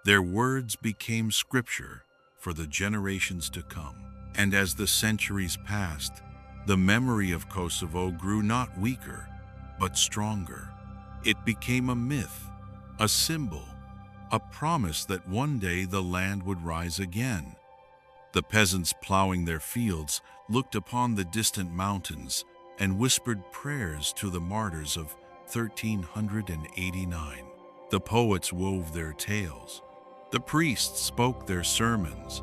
Their words became scripture for the generations to come. And as the centuries passed, the memory of Kosovo grew not weaker, but stronger. It became a myth, a symbol, a promise that one day the land would rise again. The peasants plowing their fields looked upon the distant mountains and whispered prayers to the martyrs of 1389. The poets wove their tales, the priests spoke their sermons,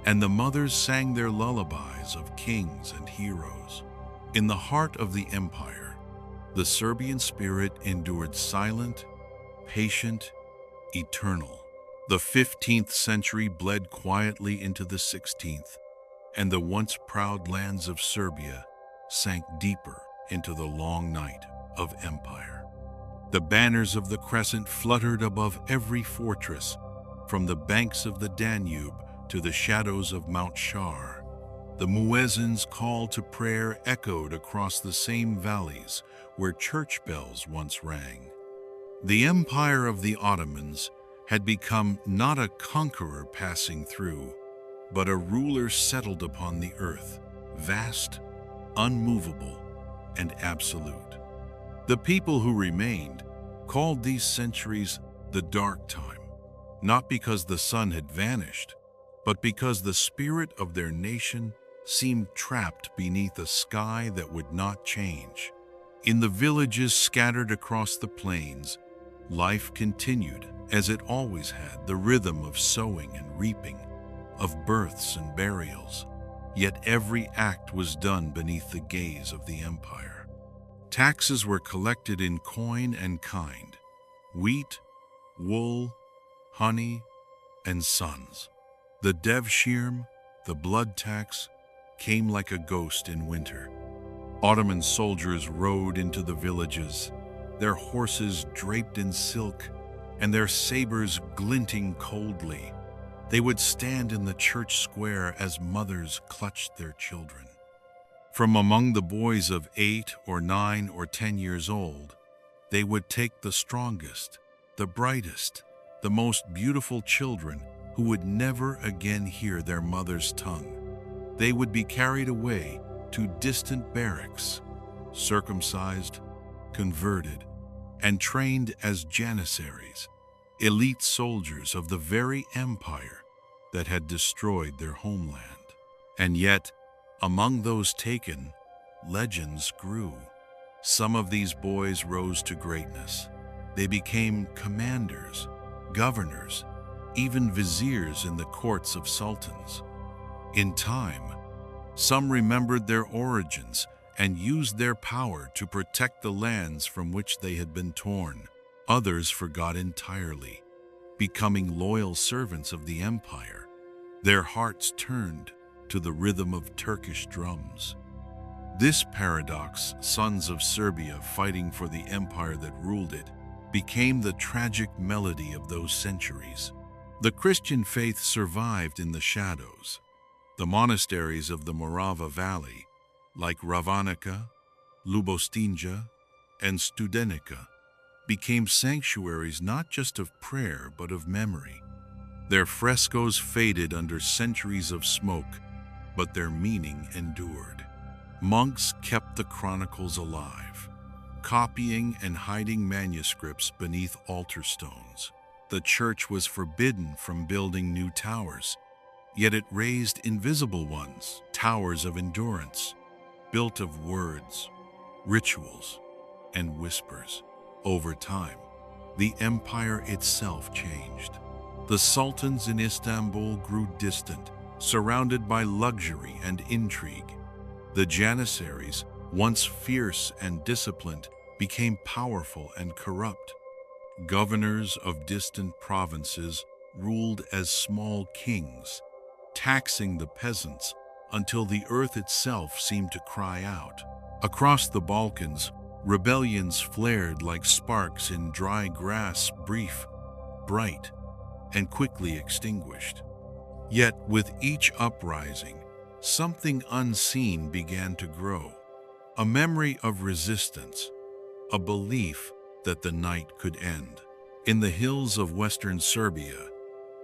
and the mothers sang their lullabies of kings and heroes. In the heart of the empire, the Serbian spirit endured silent, patient, eternal. The 15th century bled quietly into the 16th, and the once proud lands of Serbia sank deeper into the long night of empire. The banners of the crescent fluttered above every fortress, from the banks of the Danube to the shadows of Mount Shar. The muezzin's call to prayer echoed across the same valleys where church bells once rang. The empire of the Ottomans had become not a conqueror passing through, but a ruler settled upon the earth, vast, unmovable, and absolute. The people who remained called these centuries the Dark Time, not because the sun had vanished, but because the spirit of their nation seemed trapped beneath a sky that would not change. In the villages scattered across the plains, life continued as it always had, the rhythm of sowing and reaping, of births and burials. Yet every act was done beneath the gaze of the empire. Taxes were collected in coin and kind: wheat, wool, honey, and sons. The devshirme, the blood tax, came like a ghost in winter. Ottoman soldiers rode into the villages, their horses draped in silk and their sabers glinting coldly. They would stand in the church square as mothers clutched their children. From among the boys of 8 or 9 or 10 years old, they would take the strongest, the brightest, the most beautiful children who would never again hear their mother's tongue. They would be carried away to distant barracks, circumcised, converted, and trained as janissaries, elite soldiers of the very empire that had destroyed their homeland. And yet, among those taken, legends grew. Some of these boys rose to greatness. They became commanders, governors, even viziers in the courts of sultans. In time, some remembered their origins and used their power to protect the lands from which they had been torn. Others forgot entirely, becoming loyal servants of the empire. Their hearts turned to the rhythm of Turkish drums. This paradox, sons of Serbia fighting for the empire that ruled it, became the tragic melody of those centuries. The Christian faith survived in the shadows. The monasteries of the Morava Valley, like Ravanica, Ljubostinja, and Studenica, became sanctuaries not just of prayer but of memory. Their frescoes faded under centuries of smoke, but their meaning endured. Monks kept the chronicles alive, copying and hiding manuscripts beneath altar stones. The church was forbidden from building new towers, yet it raised invisible ones, towers of endurance, built of words, rituals, and whispers. Over time, the empire itself changed. The sultans in Istanbul grew distant, surrounded by luxury and intrigue. The janissaries, once fierce and disciplined, became powerful and corrupt. Governors of distant provinces ruled as small kings, taxing the peasants until the earth itself seemed to cry out. Across the Balkans, rebellions flared like sparks in dry grass, brief, bright, and quickly extinguished. Yet with each uprising, something unseen began to grow. A memory of resistance, a belief that the night could end. In the hills of western Serbia,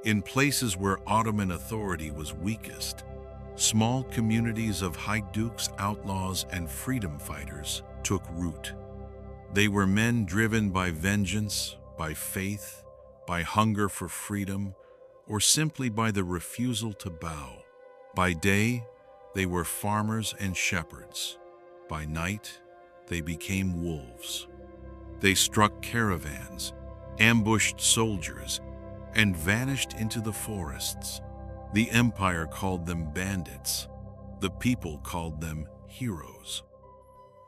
in places where Ottoman authority was weakest, small communities of haiduks, outlaws, and freedom fighters took root. They were men driven by vengeance, by faith, by hunger for freedom, or simply by the refusal to bow. By day, they were farmers and shepherds. By night, they became wolves. They struck caravans, ambushed soldiers, and vanished into the forests. The empire called them bandits. The people called them heroes.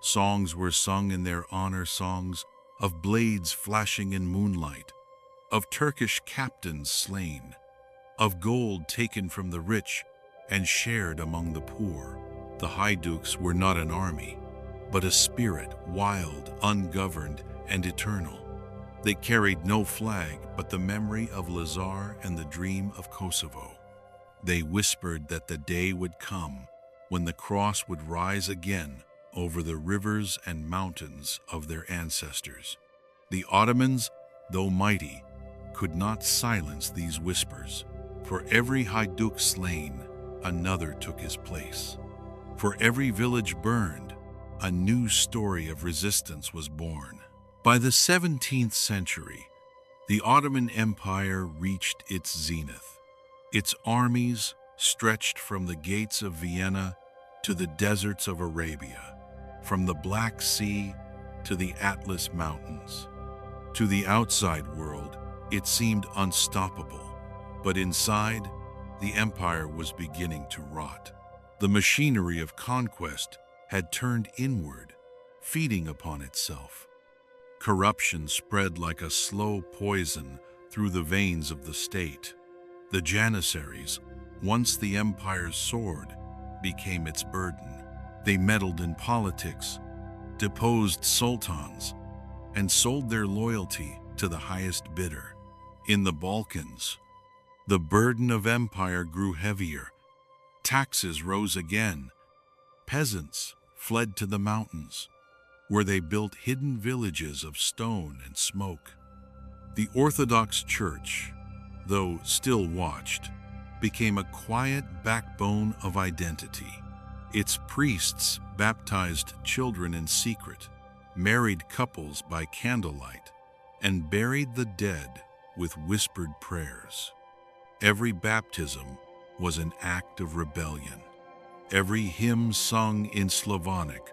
Songs were sung in their honor, songs of blades flashing in moonlight, of Turkish captains slain, of gold taken from the rich and shared among the poor. The Haiduks were not an army, but a spirit, wild, ungoverned, and eternal. They carried no flag but the memory of Lazar and the dream of Kosovo. They whispered that the day would come when the cross would rise again over the rivers and mountains of their ancestors. The Ottomans, though mighty, could not silence these whispers. For every Hajduk slain, another took his place. For every village burned, a new story of resistance was born. By the 17th century, the Ottoman Empire reached its zenith. Its armies stretched from the gates of Vienna to the deserts of Arabia, from the Black Sea to the Atlas Mountains. To the outside world, it seemed unstoppable, but inside, the empire was beginning to rot. The machinery of conquest had turned inward, feeding upon itself. Corruption spread like a slow poison through the veins of the state. The Janissaries, once the empire's sword, became its burden. They meddled in politics, deposed sultans, and sold their loyalty to the highest bidder. In the Balkans, the burden of empire grew heavier. Taxes rose again. Peasants fled to the mountains, where they built hidden villages of stone and smoke. The Orthodox Church, though still watched, became a quiet backbone of identity. Its priests baptized children in secret, married couples by candlelight, and buried the dead with whispered prayers. Every baptism was an act of rebellion. Every hymn sung in Slavonic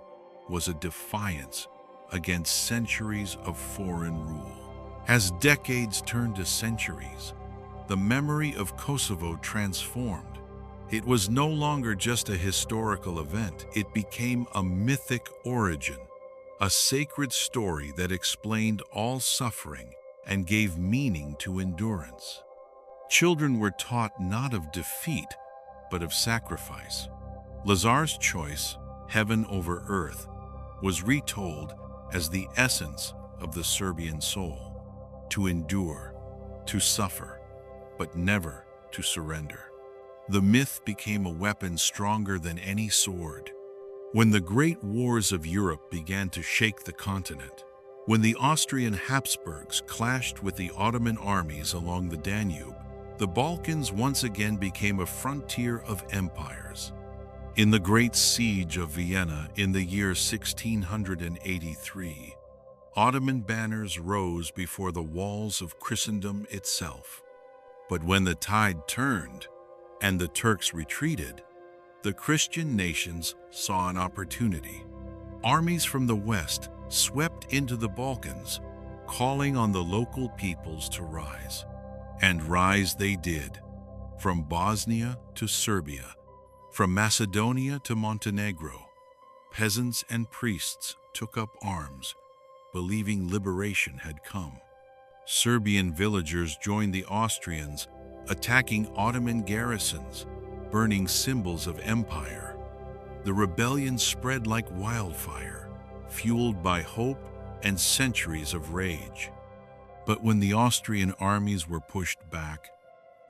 was a defiance against centuries of foreign rule. As decades turned to centuries, the memory of Kosovo transformed. It was no longer just a historical event. It became a mythic origin, a sacred story that explained all suffering and gave meaning to endurance. Children were taught not of defeat, but of sacrifice. Lazar's choice, heaven over earth, was retold as the essence of the Serbian soul: to endure, to suffer, but never to surrender. The myth became a weapon stronger than any sword. When the great wars of Europe began to shake the continent, when the Austrian Habsburgs clashed with the Ottoman armies along the Danube, the Balkans once again became a frontier of empires. In the Great Siege of Vienna in the year 1683, Ottoman banners rose before the walls of Christendom itself. But when the tide turned and the Turks retreated, the Christian nations saw an opportunity. Armies from the West swept into the Balkans, calling on the local peoples to rise. And rise they did, from Bosnia to Serbia, from Macedonia to Montenegro. Peasants and priests took up arms, believing liberation had come. Serbian villagers joined the Austrians, attacking Ottoman garrisons, burning symbols of empire. The rebellion spread like wildfire, fueled by hope and centuries of rage. But when the Austrian armies were pushed back,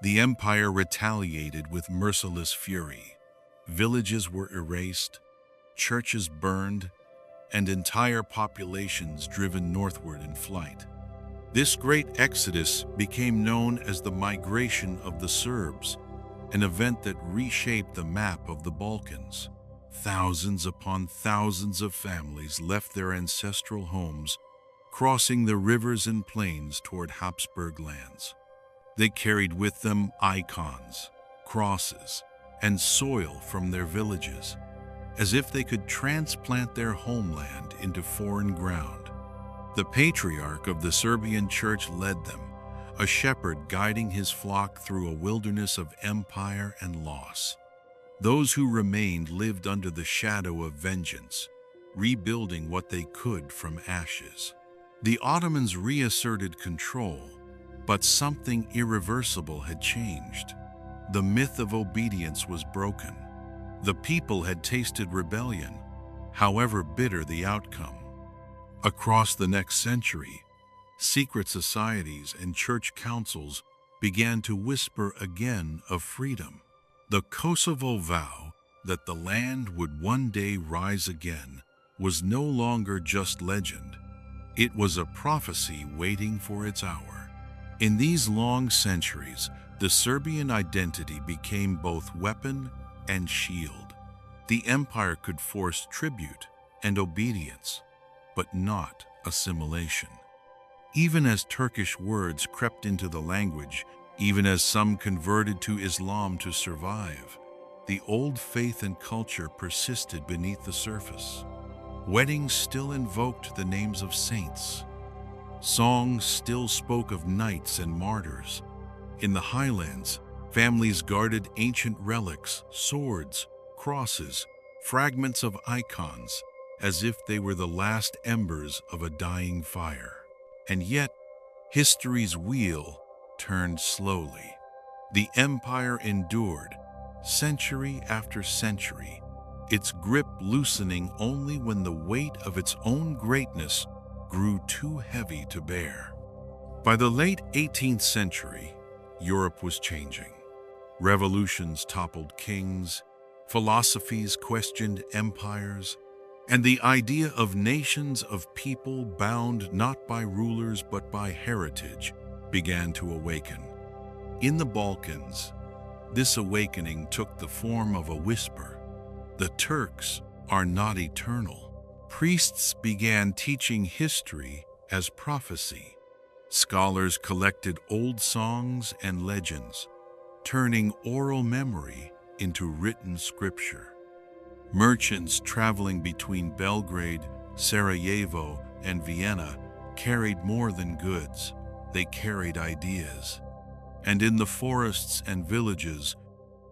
the empire retaliated with merciless fury. Villages were erased, churches burned, and entire populations driven northward in flight. This great exodus became known as the Migration of the Serbs, an event that reshaped the map of the Balkans. Thousands upon thousands of families left their ancestral homes, crossing the rivers and plains toward Habsburg lands. They carried with them icons, crosses, and soil from their villages, as if they could transplant their homeland into foreign ground. The patriarch of the Serbian church led them, a shepherd guiding his flock through a wilderness of empire and loss. Those who remained lived under the shadow of vengeance, rebuilding what they could from ashes. The Ottomans reasserted control, but something irreversible had changed. The myth of obedience was broken. The people had tasted rebellion, however bitter the outcome. Across the next century, secret societies and church councils began to whisper again of freedom. The Kosovo vow that the land would one day rise again was no longer just legend. It was a prophecy waiting for its hour. In these long centuries, the Serbian identity became both weapon and shield. The empire could force tribute and obedience, but not assimilation. Even as Turkish words crept into the language, even as some converted to Islam to survive, the old faith and culture persisted beneath the surface. Weddings still invoked the names of saints. Songs still spoke of knights and martyrs. In the highlands, families guarded ancient relics, swords, crosses, fragments of icons, as if they were the last embers of a dying fire. And yet, history's wheel turned slowly. The empire endured, century after century, its grip loosening only when the weight of its own greatness grew too heavy to bear. By the late 18th century, Europe was changing. Revolutions toppled kings, philosophies questioned empires, and the idea of nations of people bound not by rulers but by heritage began to awaken. In the Balkans, this awakening took the form of a whisper. The Turks are not eternal. Priests began teaching history as prophecy. Scholars collected old songs and legends, turning oral memory into written scripture. Merchants traveling between Belgrade, Sarajevo, and Vienna carried more than goods. They carried ideas. And in the forests and villages,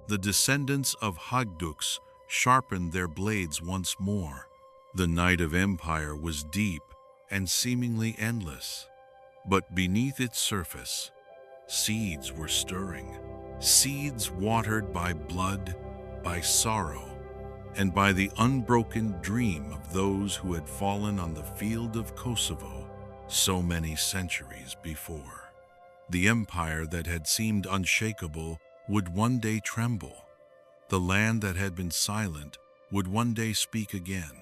the descendants of Hagduks sharpened their blades once more. The night of empire was deep and seemingly endless. But beneath its surface, seeds were stirring. Seeds watered by blood, by sorrow, and by the unbroken dream of those who had fallen on the field of Kosovo so many centuries before. The empire that had seemed unshakable would one day tremble. The land that had been silent would one day speak again.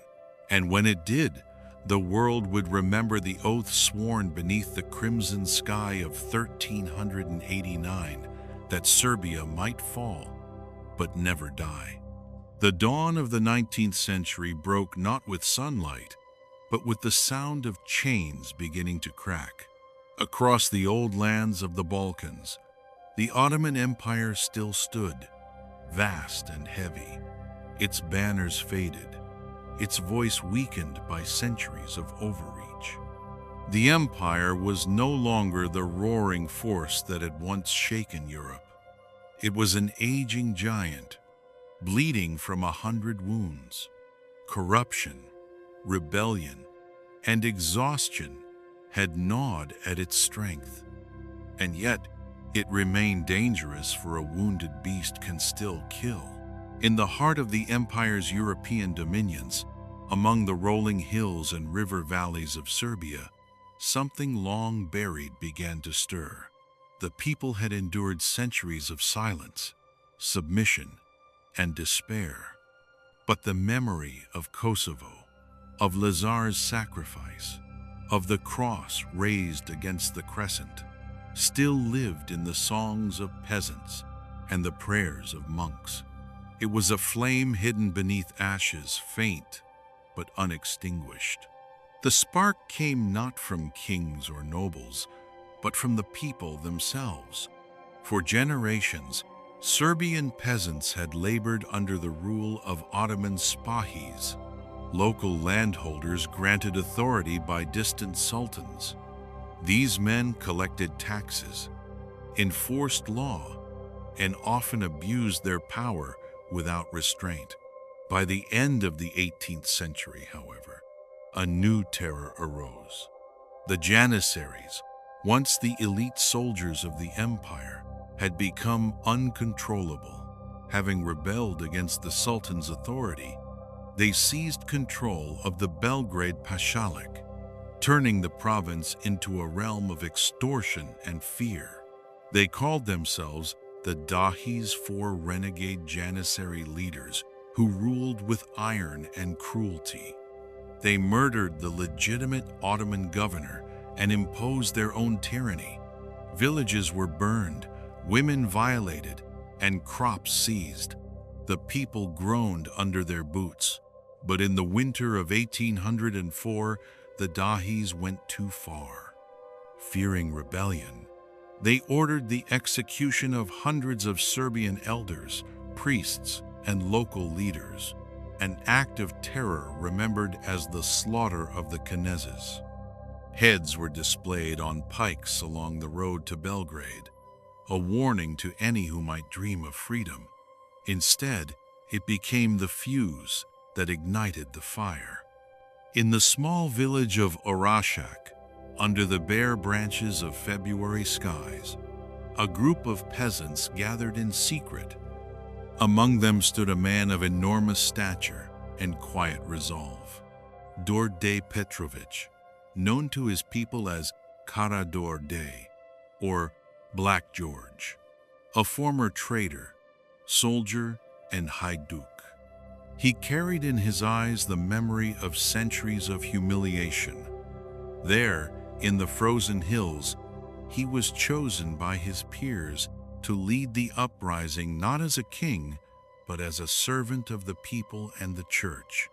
And when it did, the world would remember the oath sworn beneath the crimson sky of 1389 that Serbia might fall, but never die. The dawn of the 19th century broke not with sunlight, but with the sound of chains beginning to crack. Across the old lands of the Balkans, the Ottoman Empire still stood, vast and heavy. Its banners faded, its voice weakened by centuries of overreach. The empire was no longer the roaring force that had once shaken Europe. It was an aging giant, bleeding from 100 wounds. Corruption, rebellion, and exhaustion had gnawed at its strength. And yet, it remained dangerous, for a wounded beast can still kill. In the heart of the empire's European dominions, among the rolling hills and river valleys of Serbia, something long buried began to stir. The people had endured centuries of silence, submission, and despair. But the memory of Kosovo, of Lazar's sacrifice, of the cross raised against the crescent, still lived in the songs of peasants and the prayers of monks. It was a flame hidden beneath ashes, faint but unextinguished. The spark came not from kings or nobles, but from the people themselves. For generations, Serbian peasants had labored under the rule of Ottoman spahis, local landholders granted authority by distant sultans. These men collected taxes, enforced law, and often abused their power without restraint. By the end of the 18th century, however, a new terror arose. The Janissaries, once the elite soldiers of the empire, had become uncontrollable. Having rebelled against the Sultan's authority, they seized control of the Belgrade Pashalik, turning the province into a realm of extortion and fear. They called themselves the Dahi's, 4 renegade Janissary leaders who ruled with iron and cruelty. They murdered the legitimate Ottoman governor and imposed their own tyranny. Villages were burned, women violated, and crops seized. The people groaned under their boots. But in the winter of 1804, the Dahis went too far. Fearing rebellion, they ordered the execution of hundreds of Serbian elders, priests, and local leaders, an act of terror remembered as the slaughter of the Knezes. Heads were displayed on pikes along the road to Belgrade, a warning to any who might dream of freedom. Instead, it became the fuse that ignited the fire. In the small village of Orashak, under the bare branches of February skies, a group of peasants gathered in secret. Among them stood a man of enormous stature and quiet resolve, Dorde Petrovich, known to his people as Kara Dorde, or Black George, a former trader, soldier, and haiduk. He carried in his eyes the memory of centuries of humiliation. There, in the frozen hills, he was chosen by his peers to lead the uprising not as a king, but as a servant of the people and the church.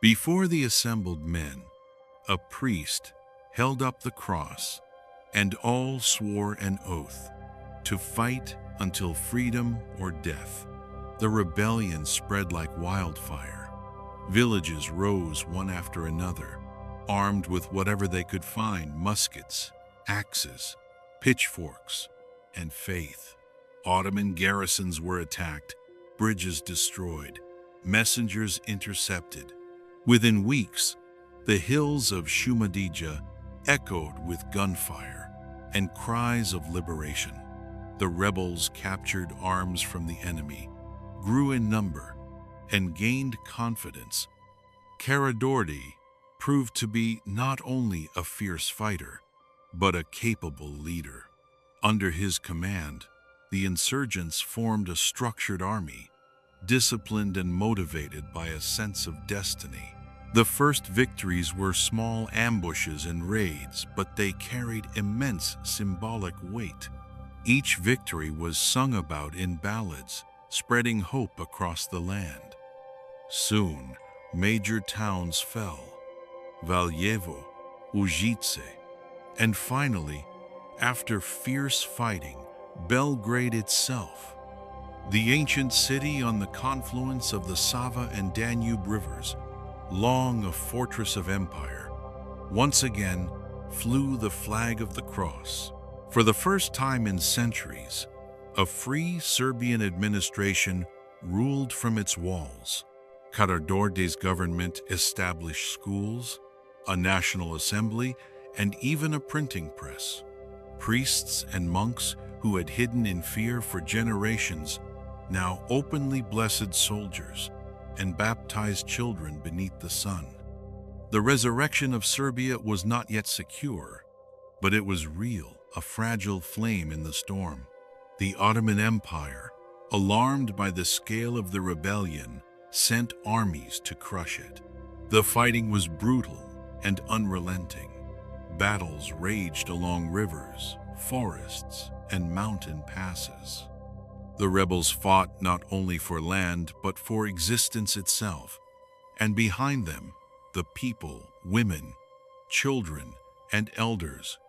Before the assembled men, a priest held up the cross, and all swore an oath to fight until freedom or death. The rebellion spread like wildfire. Villages rose one after another, armed with whatever they could find: muskets, axes, pitchforks, and faith. Ottoman garrisons were attacked, bridges destroyed, messengers intercepted. Within weeks, the hills of Shumadija echoed with gunfire and cries of liberation. The rebels captured arms from the enemy, grew in number, and gained confidence. Karadordi proved to be not only a fierce fighter, but a capable leader. Under his command, the insurgents formed a structured army, disciplined and motivated by a sense of destiny. The first victories were small ambushes and raids, but they carried immense symbolic weight. Each victory was sung about in ballads, spreading hope across the land. Soon, major towns fell: Valjevo, Ujice, and finally, after fierce fighting, Belgrade itself. The ancient city on the confluence of the Sava and Danube rivers, long a fortress of empire, once again flew the flag of the cross. For the first time in centuries, a free Serbian administration ruled from its walls. Karađorđe's government established schools, a national assembly, and even a printing press. Priests and monks who had hidden in fear for generations now openly blessed soldiers and baptized children beneath the sun. The resurrection of Serbia was not yet secure, but it was real, a fragile flame in the storm. The Ottoman Empire, alarmed by the scale of the rebellion, sent armies to crush it. The fighting was brutal and unrelenting. Battles raged along rivers, forests, and mountain passes. The rebels fought not only for land, but for existence itself. And behind them, the people, women, children, and elders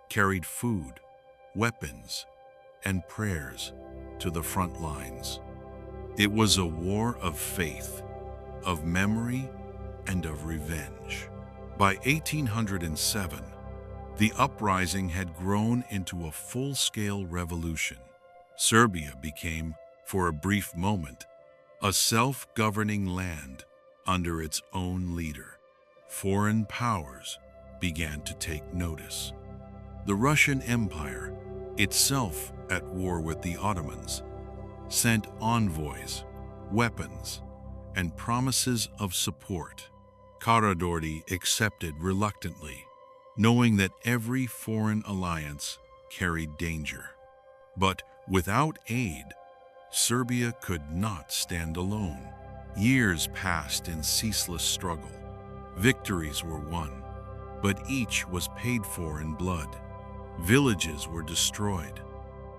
carried food, weapons, and prayers to the front lines. It was a war of faith, of memory, and of revenge. By 1807, the uprising had grown into a full-scale revolution. Serbia became, for a brief moment, a self-governing land under its own leader. Foreign powers began to take notice. The Russian Empire, itself at war with the Ottomans, sent envoys, weapons, and promises of support. Karađorđe accepted reluctantly, knowing that every foreign alliance carried danger. But without aid, Serbia could not stand alone. Years passed in ceaseless struggle. Victories were won, but each was paid for in blood. Villages were destroyed,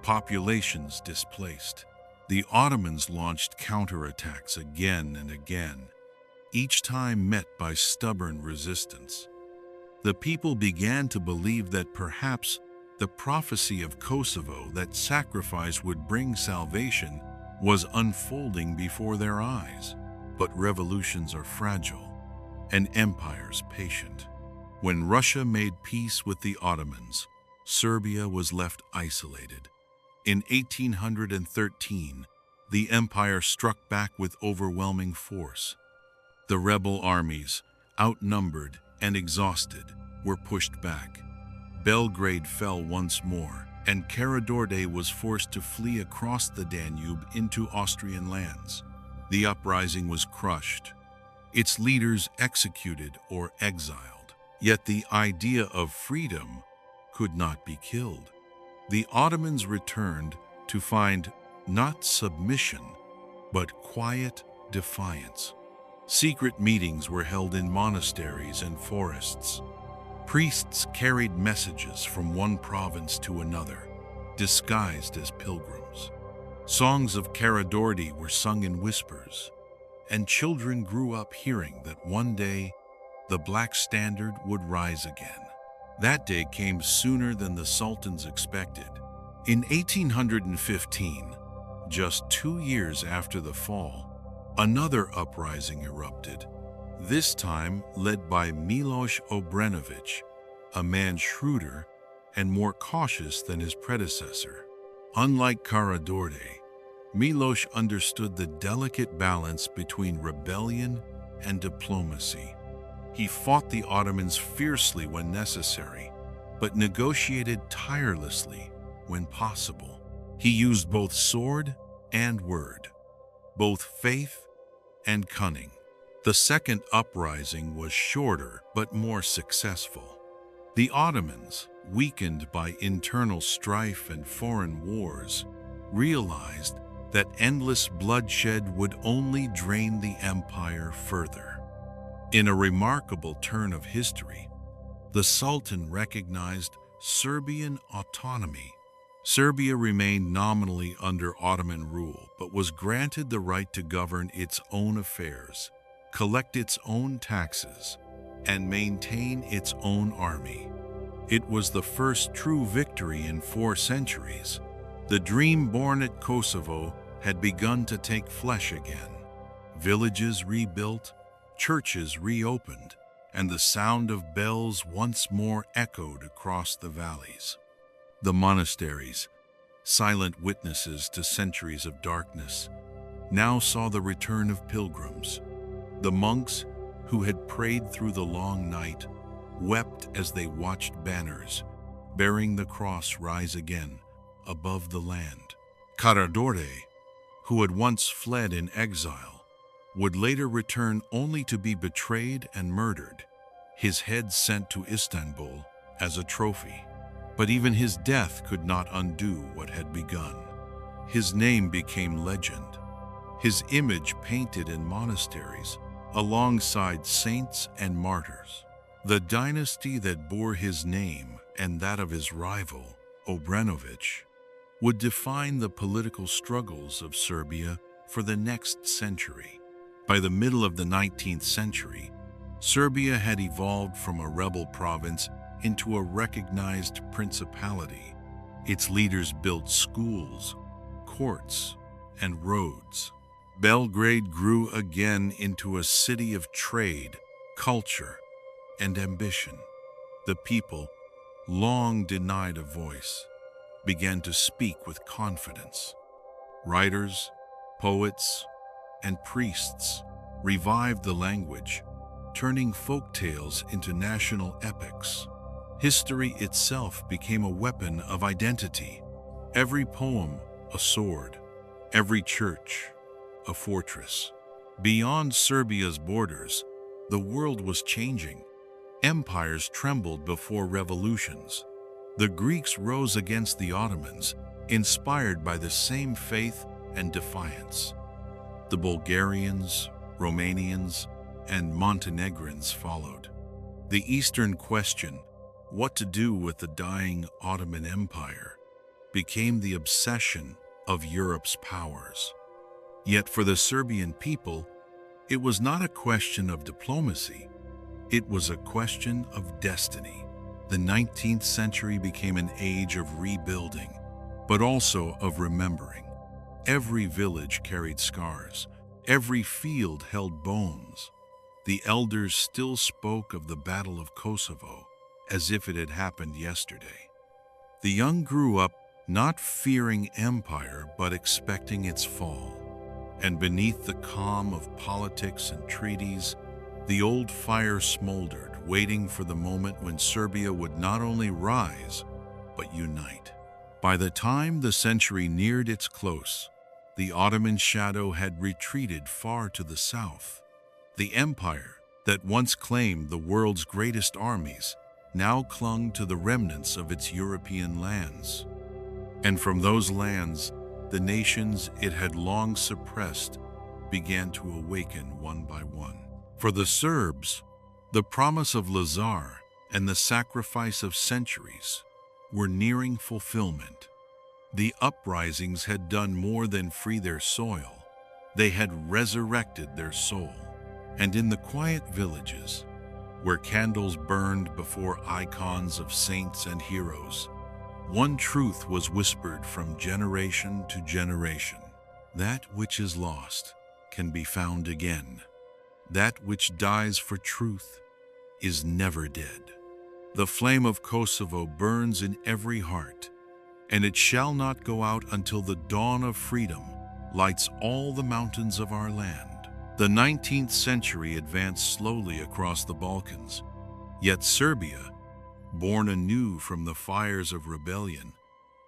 populations displaced. The Ottomans launched counterattacks again and again, each time met by stubborn resistance. The people began to believe that perhaps the prophecy of Kosovo, that sacrifice would bring salvation, was unfolding before their eyes. But revolutions are fragile, and empires patient. When Russia made peace with the Ottomans, Serbia was left isolated. In 1813, the empire struck back with overwhelming force. The rebel armies, outnumbered and exhausted, were pushed back. Belgrade fell once more, and Karađorđe was forced to flee across the Danube into Austrian lands. The uprising was crushed, its leaders executed or exiled. Yet the idea of freedom could not be killed. The Ottomans returned to find not submission, but quiet defiance. Secret meetings were held in monasteries and forests. Priests carried messages from one province to another, disguised as pilgrims. Songs of Karađorđe were sung in whispers, and children grew up hearing that one day the black standard would rise again. That day came sooner than the sultans expected. In 1815, just 2 years after the fall, another uprising erupted, this time led by Miloš Obrenović, a man shrewder and more cautious than his predecessor. Unlike Karađorđe, Miloš understood the delicate balance between rebellion and diplomacy. He fought the Ottomans fiercely when necessary, but negotiated tirelessly when possible. He used both sword and word, both faith and cunning. The second uprising was shorter but more successful. The Ottomans, weakened by internal strife and foreign wars, realized that endless bloodshed would only drain the empire further. In a remarkable turn of history, the Sultan recognized Serbian autonomy. Serbia remained nominally under Ottoman rule, but was granted the right to govern its own affairs, collect its own taxes, and maintain its own army. It was the first true victory in 4 centuries. The dream born at Kosovo had begun to take flesh again. Villages rebuilt, churches reopened, and the sound of bells once more echoed across the valleys. The monasteries, silent witnesses to centuries of darkness, now saw the return of pilgrims. The monks, who had prayed through the long night, wept as they watched banners bearing the cross rise again above the land. Karađorđe, who had once fled in exile, would later return only to be betrayed and murdered, his head sent to Istanbul as a trophy. But even his death could not undo what had begun. His name became legend, his image painted in monasteries alongside saints and martyrs. The dynasty that bore his name and that of his rival, Obrenović, would define the political struggles of Serbia for the next century. By the middle of the 19th century, Serbia had evolved from a rebel province into a recognized principality. Its leaders built schools, courts, and roads. Belgrade grew again into a city of trade, culture, and ambition. The people, long denied a voice, began to speak with confidence. Writers, poets, and priests revived the language, turning folk tales into national epics. History itself became a weapon of identity. Every poem, a sword. Every church, a fortress. Beyond Serbia's borders, the world was changing. Empires trembled before revolutions. The Greeks rose against the Ottomans, inspired by the same faith and defiance. The Bulgarians, Romanians, and Montenegrins followed. The Eastern question, what to do with the dying Ottoman Empire, became the obsession of Europe's powers. Yet for the Serbian people, it was not a question of diplomacy. It was a question of destiny. The 19th century became an age of rebuilding, but also of remembering. Every village carried scars. Every field held bones. The elders still spoke of the Battle of Kosovo as if it had happened yesterday. The young grew up not fearing empire, but expecting its fall. And beneath the calm of politics and treaties, the old fire smoldered, waiting for the moment when Serbia would not only rise, but unite. By the time the century neared its close, the Ottoman shadow had retreated far to the south. The empire that once claimed the world's greatest armies now clung to the remnants of its European lands. And from those lands, the nations it had long suppressed began to awaken one by one. For the Serbs, the promise of Lazar and the sacrifice of centuries were nearing fulfillment. The uprisings had done more than free their soil. They had resurrected their soul. And in the quiet villages, where candles burned before icons of saints and heroes, one truth was whispered from generation to generation. That which is lost can be found again. That which dies for truth is never dead. The flame of Kosovo burns in every heart, and it shall not go out until the dawn of freedom lights all the mountains of our land. The 19th century advanced slowly across the Balkans, yet Serbia, born anew from the fires of rebellion,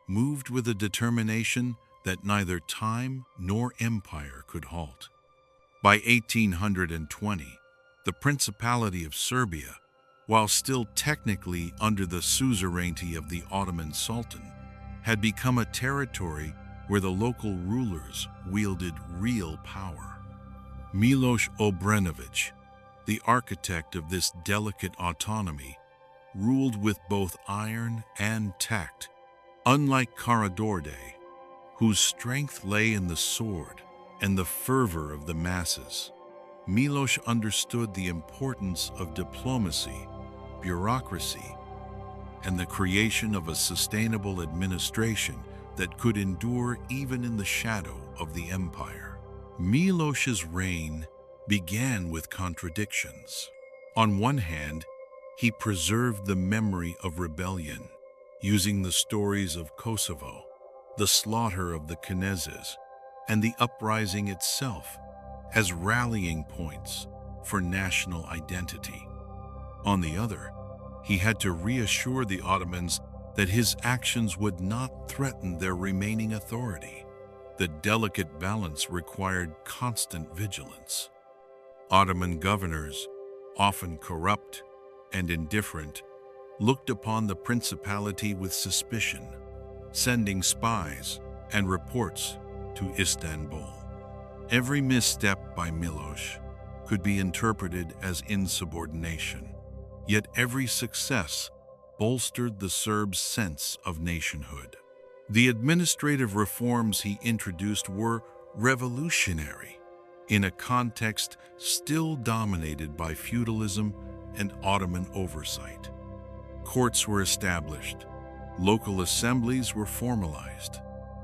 moved with a determination that neither time nor empire could halt. By 1820, the Principality of Serbia, while still technically under the suzerainty of the Ottoman Sultan, had become a territory where the local rulers wielded real power. Miloš Obrenović, the architect of this delicate autonomy, ruled with both iron and tact, unlike Karađorđe, whose strength lay in the sword and the fervor of the masses. Miloš understood the importance of diplomacy, bureaucracy, and the creation of a sustainable administration that could endure even in the shadow of the empire. Miloš's reign began with contradictions. On one hand, he preserved the memory of rebellion, using the stories of Kosovo, the slaughter of the Kenezes, and the uprising itself as rallying points for national identity. On the other, he had to reassure the Ottomans that his actions would not threaten their remaining authority. The delicate balance required constant vigilance. Ottoman governors, often corrupt and indifferent, looked upon the principality with suspicion, sending spies and reports to Istanbul. Every misstep by Miloš could be interpreted as insubordination, yet every success bolstered the Serbs' sense of nationhood. The administrative reforms he introduced were revolutionary in a context still dominated by feudalism and Ottoman oversight. Courts were established, local assemblies were formalized,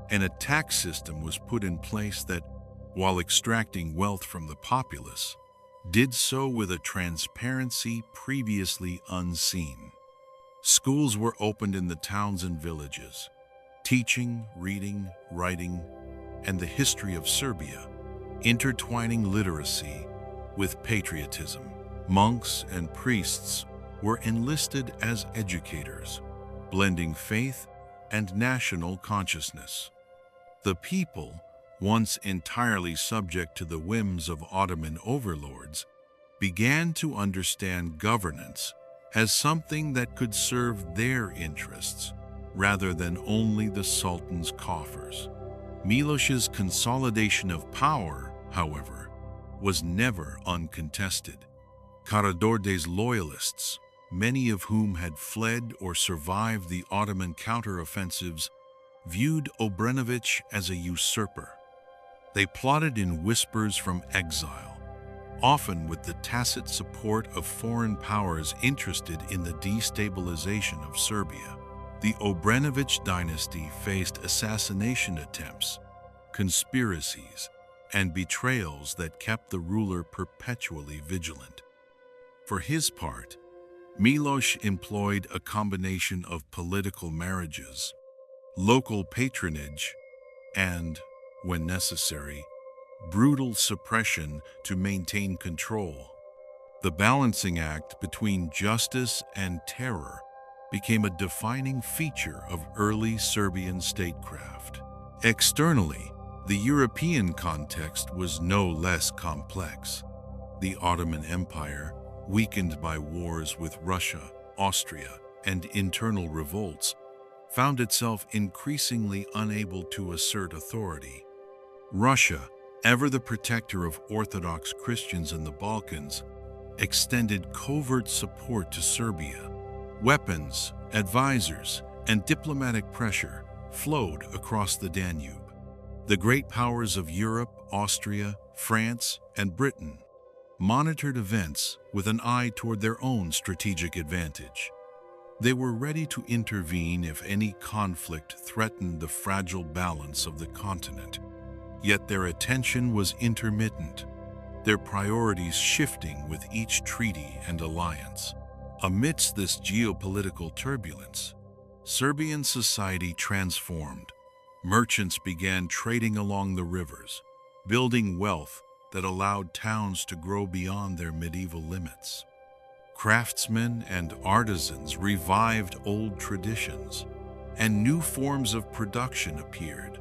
and a tax system was put in place that, while extracting wealth from the populace, did so with a transparency previously unseen. Schools were opened in the towns and villages, teaching, reading, writing, and the history of Serbia, intertwining literacy with patriotism. Monks and priests were enlisted as educators, blending faith and national consciousness. The people, once entirely subject to the whims of Ottoman overlords, began to understand governance as something that could serve their interests rather than only the Sultan's coffers. Miloš's consolidation of power, however, was never uncontested. Karađorđe's loyalists, many of whom had fled or survived the Ottoman counteroffensives, viewed Obrenović as a usurper. They plotted in whispers from exile, often with the tacit support of foreign powers interested in the destabilization of Serbia. The Obrenović dynasty faced assassination attempts, conspiracies, and betrayals that kept the ruler perpetually vigilant. For his part, Miloš employed a combination of political marriages, local patronage, and, when necessary, brutal suppression to maintain control. The balancing act between justice and terror became a defining feature of early Serbian statecraft. Externally, the European context was no less complex. The Ottoman Empire, weakened by wars with Russia, Austria, and internal revolts, found itself increasingly unable to assert authority. Russia, ever the protector of Orthodox Christians in the Balkans, extended covert support to Serbia. Weapons, advisors, and diplomatic pressure flowed across the Danube. The great powers of Europe, Austria, France, and Britain monitored events with an eye toward their own strategic advantage. They were ready to intervene if any conflict threatened the fragile balance of the continent. Yet their attention was intermittent, their priorities shifting with each treaty and alliance. Amidst this geopolitical turbulence, Serbian society transformed. Merchants began trading along the rivers, building wealth that allowed towns to grow beyond their medieval limits. Craftsmen and artisans revived old traditions, and new forms of production appeared,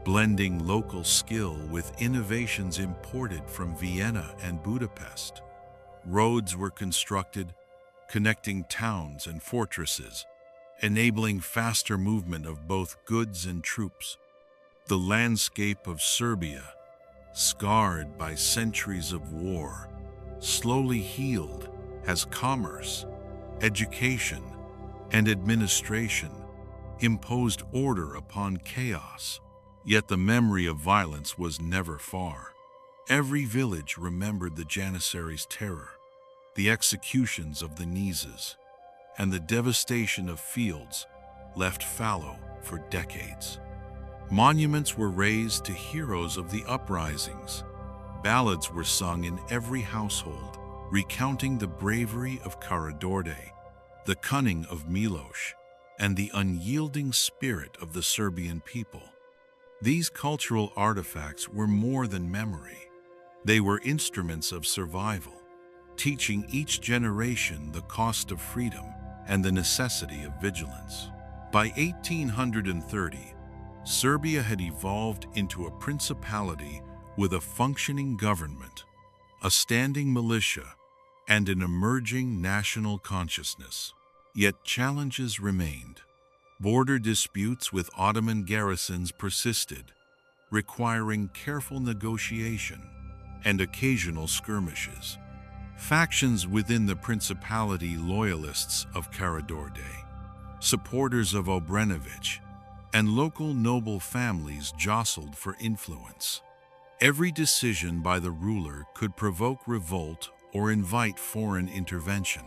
blending local skill with innovations imported from Vienna and Budapest. Roads were constructed, connecting towns and fortresses, enabling faster movement of both goods and troops. The landscape of Serbia, scarred by centuries of war, slowly healed as commerce, education, and administration imposed order upon chaos. Yet the memory of violence was never far. Every village remembered the Janissaries' terror, the executions of the Nizas, and the devastation of fields left fallow for decades. Monuments were raised to heroes of the uprisings. Ballads were sung in every household, recounting the bravery of Karađorđe, the cunning of Miloš, and the unyielding spirit of the Serbian people. These cultural artifacts were more than memory. They were instruments of survival, teaching each generation the cost of freedom and the necessity of vigilance. By 1830, Serbia had evolved into a principality with a functioning government, a standing militia, and an emerging national consciousness. Yet challenges remained. Border disputes with Ottoman garrisons persisted, requiring careful negotiation and occasional skirmishes. Factions within the principality, loyalists of Karađorđe, supporters of Obrenović, and local noble families jostled for influence. Every decision by the ruler could provoke revolt or invite foreign intervention.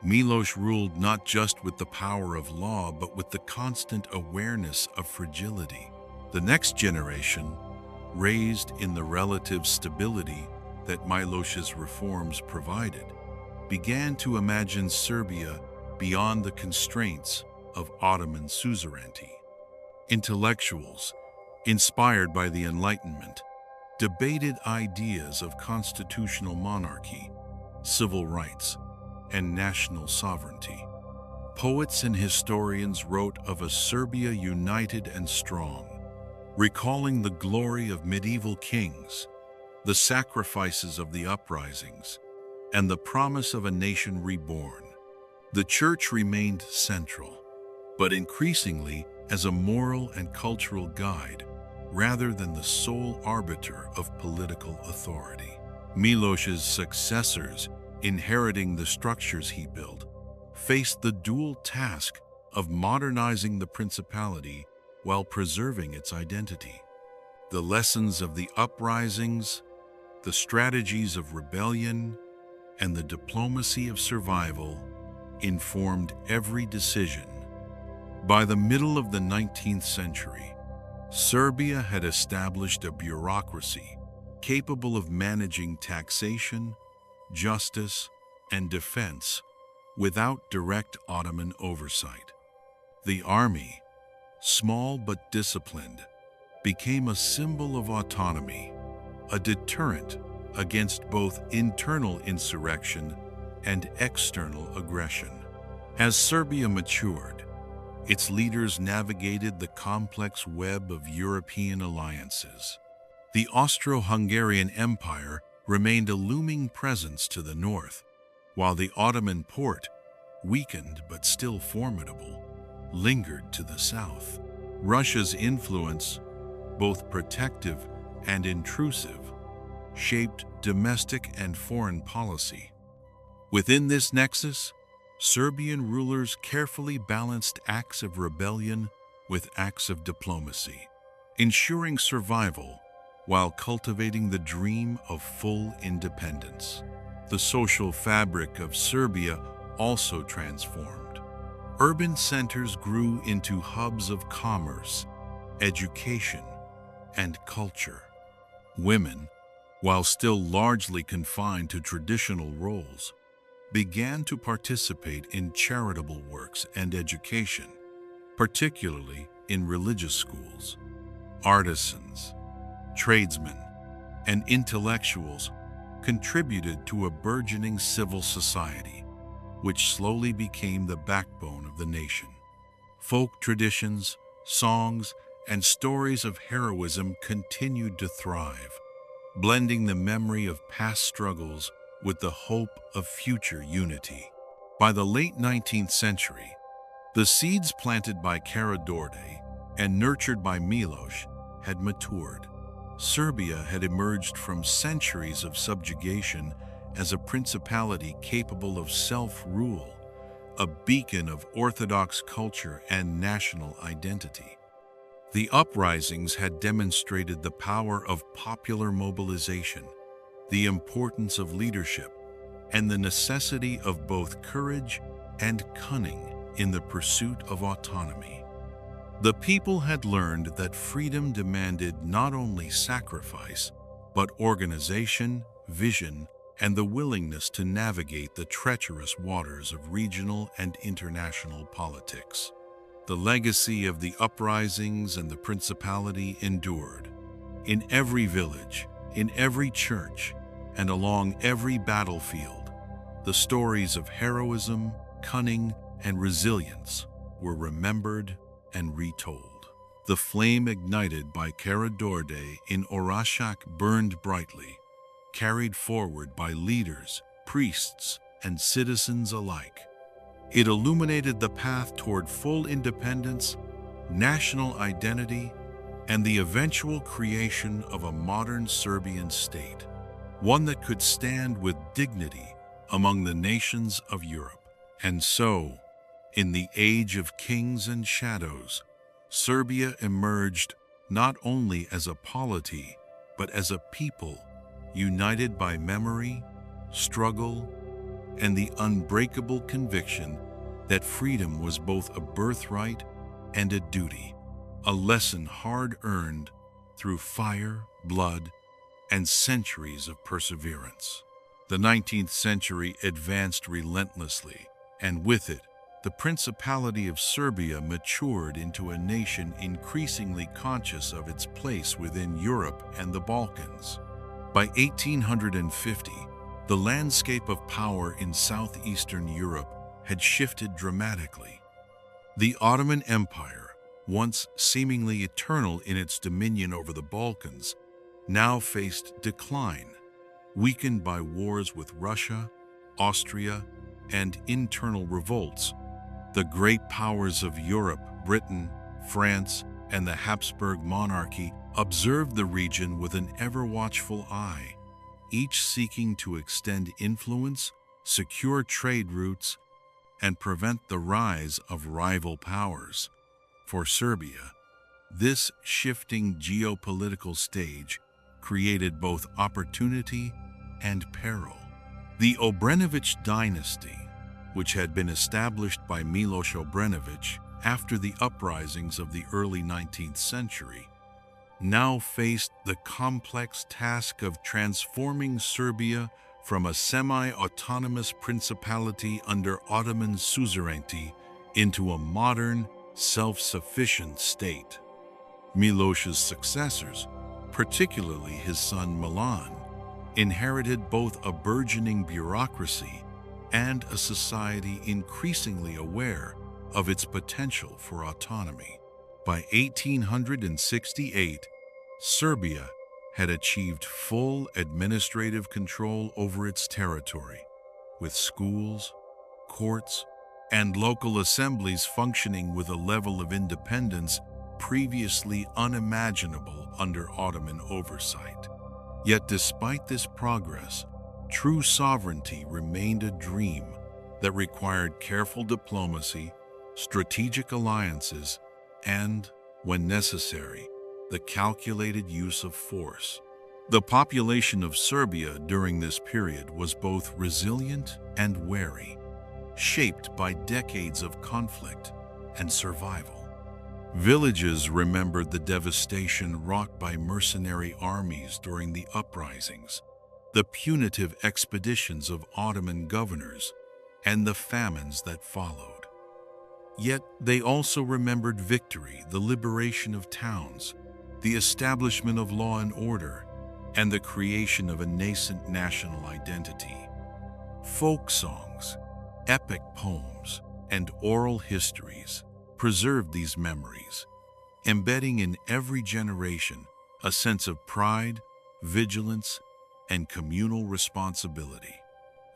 Miloš ruled not just with the power of law, but with the constant awareness of fragility. The next generation, raised in the relative stability that Miloš's reforms provided, began to imagine Serbia beyond the constraints of Ottoman suzerainty. Intellectuals, inspired by the Enlightenment, debated ideas of constitutional monarchy, civil rights, and national sovereignty. Poets and historians wrote of a Serbia united and strong, recalling the glory of medieval kings, the sacrifices of the uprisings, and the promise of a nation reborn. The church remained central, but increasingly as a moral and cultural guide rather than the sole arbiter of political authority. Miloš's successors, inheriting the structures he built, faced the dual task of modernizing the principality while preserving its identity. The lessons of the uprisings, the strategies of rebellion, and the diplomacy of survival informed every decision. By the middle of the 19th century, Serbia had established a bureaucracy capable of managing taxation, justice, and defense without direct Ottoman oversight. The army, small but disciplined, became a symbol of autonomy, a deterrent against both internal insurrection and external aggression. As Serbia matured, its leaders navigated the complex web of European alliances. The Austro-Hungarian Empire remained a looming presence to the north, while the Ottoman Porte, weakened but still formidable, lingered to the south. Russia's influence, both protective and intrusive, shaped domestic and foreign policy. Within this nexus, Serbian rulers carefully balanced acts of rebellion with acts of diplomacy, ensuring survival while cultivating the dream of full independence. The social fabric of Serbia also transformed. Urban centers grew into hubs of commerce, education, and culture. Women, while still largely confined to traditional roles, began to participate in charitable works and education, particularly in religious schools. Artisans, tradesmen, and intellectuals contributed to a burgeoning civil society, which slowly became the backbone of the nation. Folk traditions, songs, and stories of heroism continued to thrive, blending the memory of past struggles with the hope of future unity. By the late 19th century, the seeds planted by Karađorđe and nurtured by Miloš had matured. Serbia had emerged from centuries of subjugation as a principality capable of self-rule, a beacon of Orthodox culture and national identity. The uprisings had demonstrated the power of popular mobilization, the importance of leadership, and the necessity of both courage and cunning in the pursuit of autonomy. The people had learned that freedom demanded not only sacrifice, but organization, vision, and the willingness to navigate the treacherous waters of regional and international politics. The legacy of the uprisings and the principality endured. In every village, in every church, and along every battlefield, the stories of heroism, cunning, and resilience were remembered and retold. The flame ignited by Karađorđe in Orašak burned brightly, carried forward by leaders, priests, and citizens alike. It illuminated the path toward full independence, national identity, and the eventual creation of a modern Serbian state, one that could stand with dignity among the nations of Europe. And so, in the age of kings and shadows, Serbia emerged not only as a polity, but as a people united by memory, struggle, and the unbreakable conviction that freedom was both a birthright and a duty, a lesson hard-earned through fire, blood, and centuries of perseverance. The 19th century advanced relentlessly, and with it, the Principality of Serbia matured into a nation increasingly conscious of its place within Europe and the Balkans. By 1850, the landscape of power in southeastern Europe had shifted dramatically. The Ottoman Empire, once seemingly eternal in its dominion over the Balkans, now faced decline, weakened by wars with Russia, Austria, and internal revolts. The great powers of Europe, Britain, France, and the Habsburg monarchy, observed the region with an ever-watchful eye, each seeking to extend influence, secure trade routes, and prevent the rise of rival powers. For Serbia, this shifting geopolitical stage created both opportunity and peril. The Obrenović dynasty, which had been established by Miloš Obrenović after the uprisings of the early 19th century, now faced the complex task of transforming Serbia from a semi-autonomous principality under Ottoman suzerainty into a modern, self-sufficient state. Miloš's successors, particularly his son Milan, inherited both a burgeoning bureaucracy and a society increasingly aware of its potential for autonomy. By 1868, Serbia had achieved full administrative control over its territory, with schools, courts, and local assemblies functioning with a level of independence previously unimaginable under Ottoman oversight. Yet despite this progress, true sovereignty remained a dream that required careful diplomacy, strategic alliances, and, when necessary, the calculated use of force. The population of Serbia during this period was both resilient and wary, shaped by decades of conflict and survival. Villages remembered the devastation wrought by mercenary armies during the uprisings, the punitive expeditions of Ottoman governors, and the famines that followed. Yet they also remembered victory, the liberation of towns, the establishment of law and order, and the creation of a nascent national identity. Folk songs, epic poems, and oral histories preserved these memories, embedding in every generation a sense of pride, vigilance, and communal responsibility.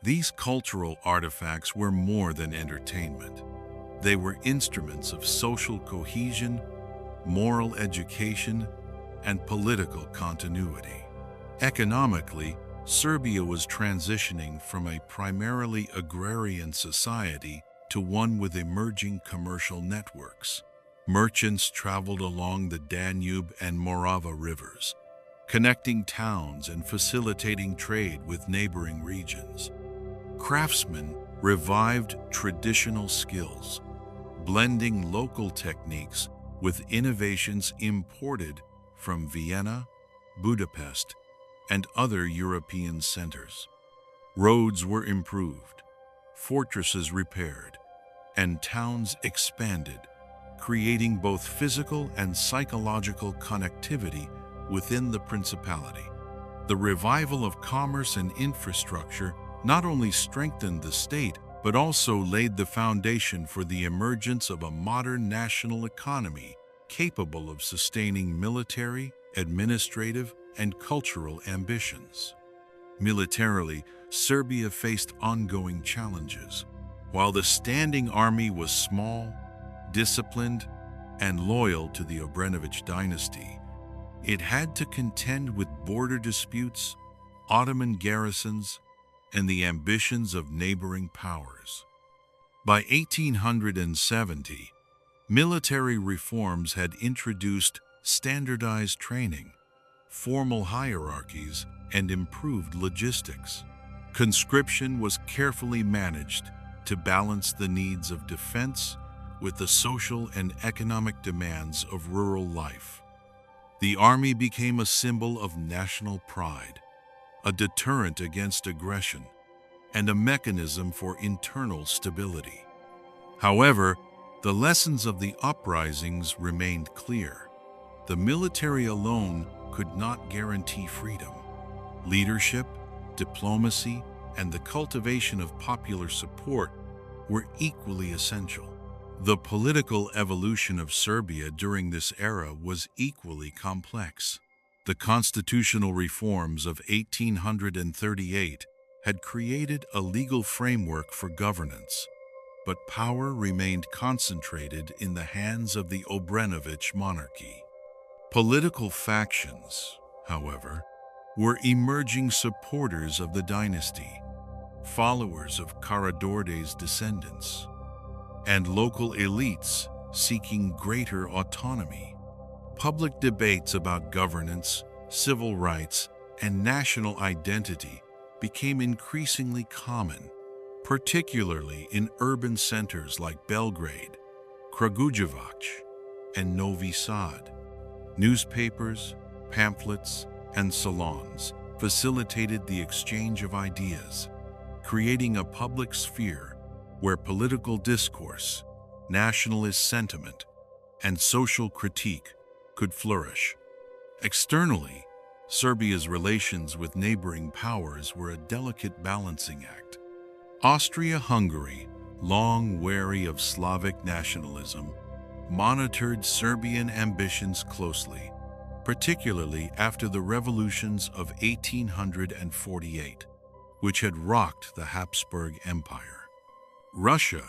These cultural artifacts were more than entertainment. They were instruments of social cohesion, moral education, and political continuity. Economically, Serbia was transitioning from a primarily agrarian society to one with emerging commercial networks. Merchants traveled along the Danube and Morava rivers, connecting towns and facilitating trade with neighboring regions. Craftsmen revived traditional skills, blending local techniques with innovations imported from Vienna, Budapest, and other European centers. Roads were improved, fortresses repaired, and towns expanded, creating both physical and psychological connectivity within the principality. The revival of commerce and infrastructure not only strengthened the state, but also laid the foundation for the emergence of a modern national economy capable of sustaining military, administrative, and cultural ambitions. Militarily, Serbia faced ongoing challenges. While the standing army was small, disciplined, and loyal to the Obrenović dynasty, it had to contend with border disputes, Ottoman garrisons, and the ambitions of neighboring powers. By 1870, military reforms had introduced standardized training, formal hierarchies, and improved logistics. Conscription was carefully managed to balance the needs of defense with the social and economic demands of rural life. The army became a symbol of national pride, a deterrent against aggression, and a mechanism for internal stability. However, the lessons of the uprisings remained clear. The military alone could not guarantee freedom. Leadership, diplomacy, and the cultivation of popular support were equally essential. The political evolution of Serbia during this era was equally complex. The constitutional reforms of 1838 had created a legal framework for governance, but power remained concentrated in the hands of the Obrenović monarchy. Political factions, however, were emerging supporters of the dynasty, followers of Karađorđe's descendants, and local elites seeking greater autonomy. Public debates about governance, civil rights, and national identity became increasingly common, particularly in urban centers like Belgrade, Kragujevac, and Novi Sad. Newspapers, pamphlets, and salons facilitated the exchange of ideas, creating a public sphere where political discourse, nationalist sentiment, and social critique could flourish. Externally, Serbia's relations with neighboring powers were a delicate balancing act. Austria-Hungary, long wary of Slavic nationalism, monitored Serbian ambitions closely, particularly after the revolutions of 1848, which had rocked the Habsburg Empire. Russia,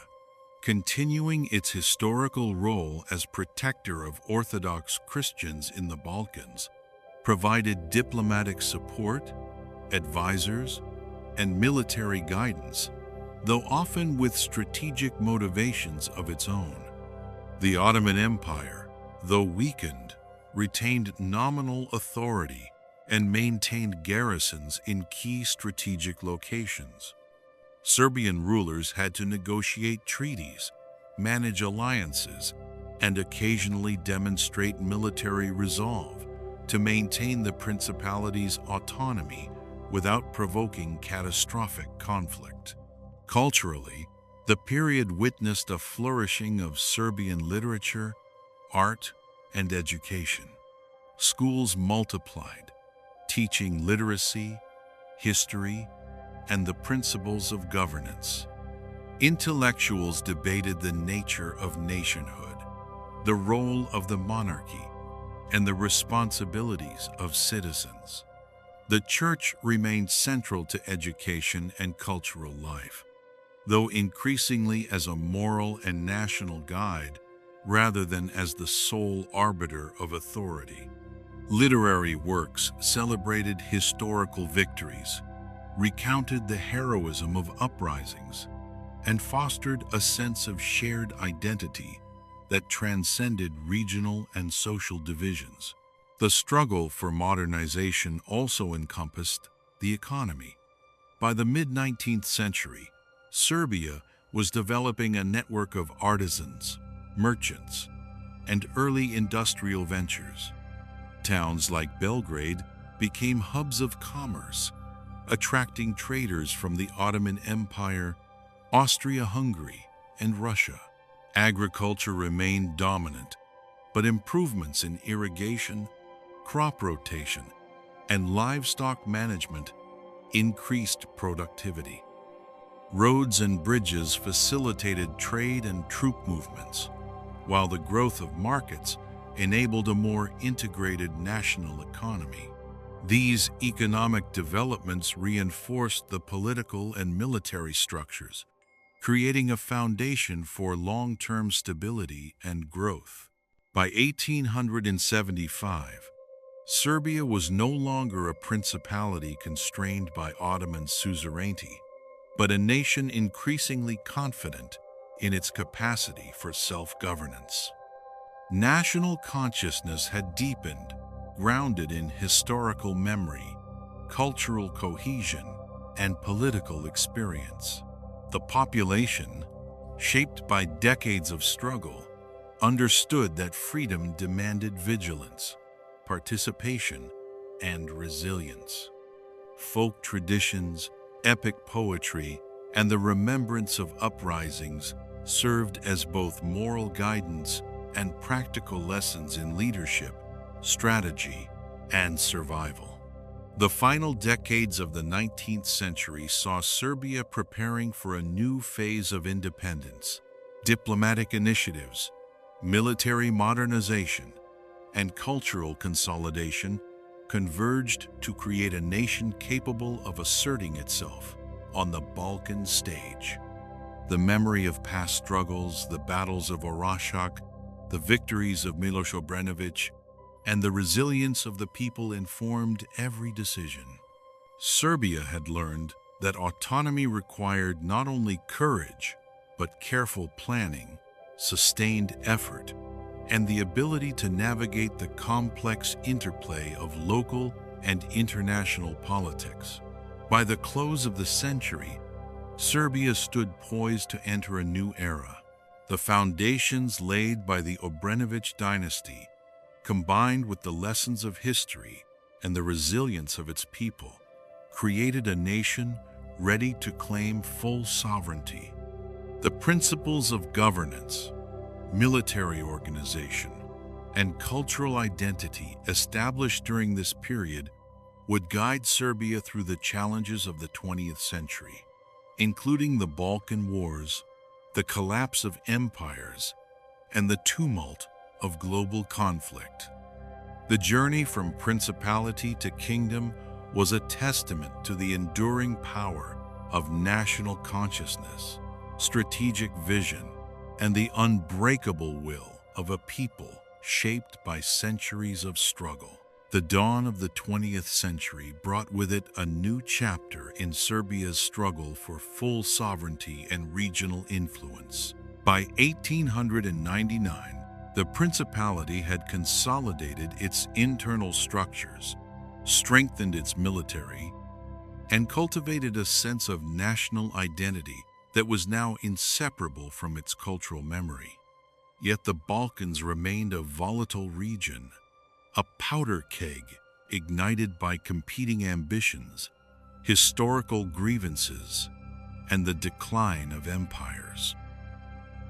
continuing its historical role as protector of Orthodox Christians in the Balkans, provided diplomatic support, advisors, and military guidance, though often with strategic motivations of its own. The Ottoman Empire, though weakened, retained nominal authority and maintained garrisons in key strategic locations. Serbian rulers had to negotiate treaties, manage alliances, and occasionally demonstrate military resolve to maintain the principality's autonomy without provoking catastrophic conflict. Culturally, the period witnessed a flourishing of Serbian literature, art, and education. Schools multiplied, teaching literacy, history, and the principles of governance. Intellectuals debated the nature of nationhood, the role of the monarchy, and the responsibilities of citizens. The church remained central to education and cultural life, though increasingly as a moral and national guide rather than as the sole arbiter of authority. Literary works celebrated historical victories, recounted the heroism of uprisings, and fostered a sense of shared identity that transcended regional and social divisions. The struggle for modernization also encompassed the economy. By the mid-19th century, Serbia was developing a network of artisans, merchants, and early industrial ventures. Towns like Belgrade became hubs of commerce, attracting traders from the Ottoman Empire, Austria-Hungary, and Russia. Agriculture remained dominant, but improvements in irrigation, crop rotation, and livestock management increased productivity. Roads and bridges facilitated trade and troop movements, while the growth of markets enabled a more integrated national economy. These economic developments reinforced the political and military structures, creating a foundation for long-term stability and growth. By 1875, Serbia was no longer a principality constrained by Ottoman suzerainty, but a nation increasingly confident in its capacity for self-governance. National consciousness had deepened, grounded in historical memory, cultural cohesion, and political experience. The population, shaped by decades of struggle, understood that freedom demanded vigilance. participation, and resilience. Folk traditions, epic poetry, and the remembrance of uprisings served as both moral guidance and practical lessons in leadership, strategy, and survival. The final decades of the 19th century saw Serbia preparing for a new phase of independence. Diplomatic initiatives, military modernization, and cultural consolidation converged to create a nation capable of asserting itself on the Balkan stage. The memory of past struggles, the battles of Orashak, the victories of Miloš Obrenović, and the resilience of the people informed every decision. Serbia had learned that autonomy required not only courage, but careful planning, sustained effort, and the ability to navigate the complex interplay of local and international politics. By the close of the century, Serbia stood poised to enter a new era. The foundations laid by the Obrenović dynasty, combined with the lessons of history and the resilience of its people, created a nation ready to claim full sovereignty. The principles of governance, military organization, and cultural identity established during this period would guide Serbia through the challenges of the 20th century, including the Balkan Wars, the collapse of empires, and the tumult of global conflict. The journey from principality to kingdom was a testament to the enduring power of national consciousness, strategic vision, and the unbreakable will of a people shaped by centuries of struggle. The dawn of the 20th century brought with it a new chapter in Serbia's struggle for full sovereignty and regional influence. By 1899, the principality had consolidated its internal structures, strengthened its military, and cultivated a sense of national identity that was now inseparable from its cultural memory. Yet the Balkans remained a volatile region, a powder keg ignited by competing ambitions, historical grievances, and the decline of empires.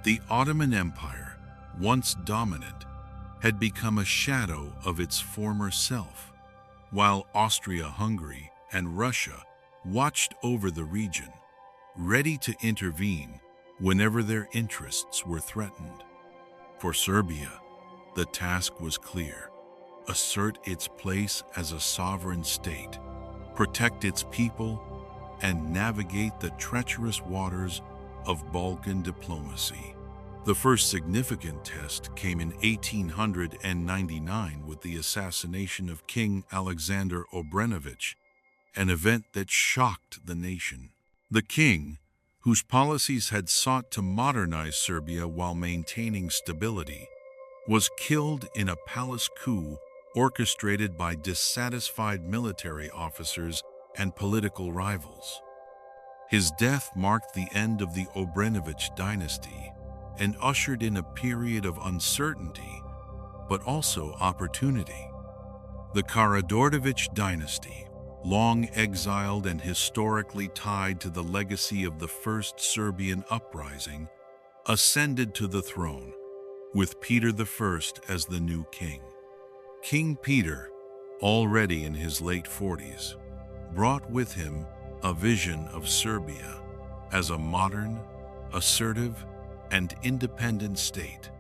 The Ottoman Empire, once dominant, had become a shadow of its former self, while Austria-Hungary and Russia watched over the region, ready to intervene whenever their interests were threatened. For Serbia, the task was clear: assert its place as a sovereign state, protect its people, and navigate the treacherous waters of Balkan diplomacy. The first significant test came in 1899 with the assassination of King Alexander Obrenović, an event that shocked the nation. The king, whose policies had sought to modernize Serbia while maintaining stability, was killed in a palace coup orchestrated by dissatisfied military officers and political rivals. His death marked the end of the Obrenović dynasty and ushered in a period of uncertainty, but also opportunity. The Karađorđević dynasty, long exiled and historically tied to the legacy of the first Serbian uprising, ascended to the throne, with Peter I as the new king. King Peter, already in his late 40s, brought with him a vision of Serbia as a modern, assertive, and independent state,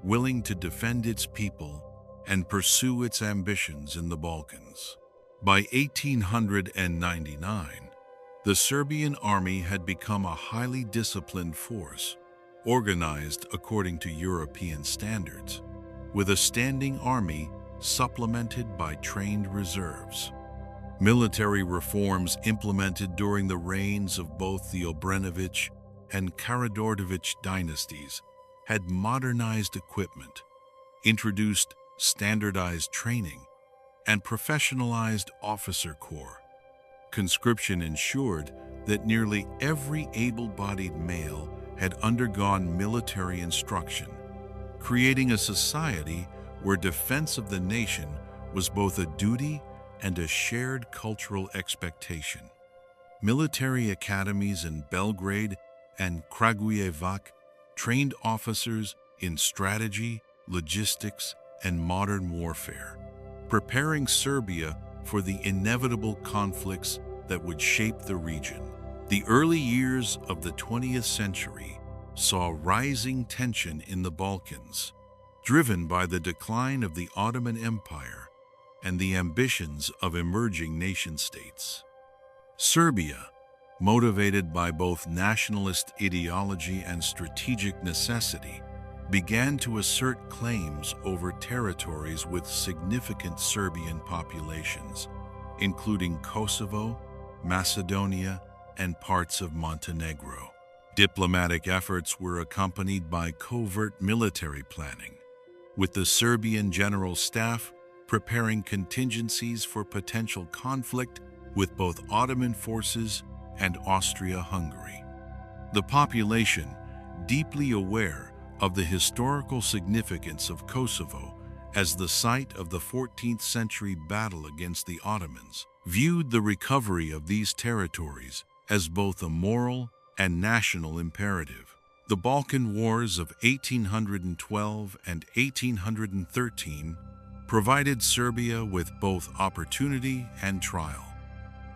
willing to defend its people and pursue its ambitions in the Balkans. By 1899, the Serbian army had become a highly disciplined force, organized according to European standards, with a standing army supplemented by trained reserves. Military reforms implemented during the reigns of both the Obrenović and Karađorđević dynasties had modernized equipment, introduced standardized training, and professionalized officer corps. Conscription ensured that nearly every able-bodied male had undergone military instruction, creating a society where defense of the nation was both a duty and a shared cultural expectation. Military academies in Belgrade and Kragujevac trained officers in strategy, logistics, and modern warfare, preparing Serbia for the inevitable conflicts that would shape the region. The early years of the 20th century saw rising tension in the Balkans, driven by the decline of the Ottoman Empire and the ambitions of emerging nation-states. Serbia, motivated by both nationalist ideology and strategic necessity, began to assert claims over territories with significant Serbian populations, including Kosovo, Macedonia, and parts of Montenegro. Diplomatic efforts were accompanied by covert military planning, with the Serbian General Staff preparing contingencies for potential conflict with both Ottoman forces and Austria-Hungary. The population, deeply aware of the historical significance of Kosovo as the site of the 14th century battle against the Ottomans, viewed the recovery of these territories as both a moral and national imperative. The Balkan Wars of 1812 and 1813 provided Serbia with both opportunity and trial.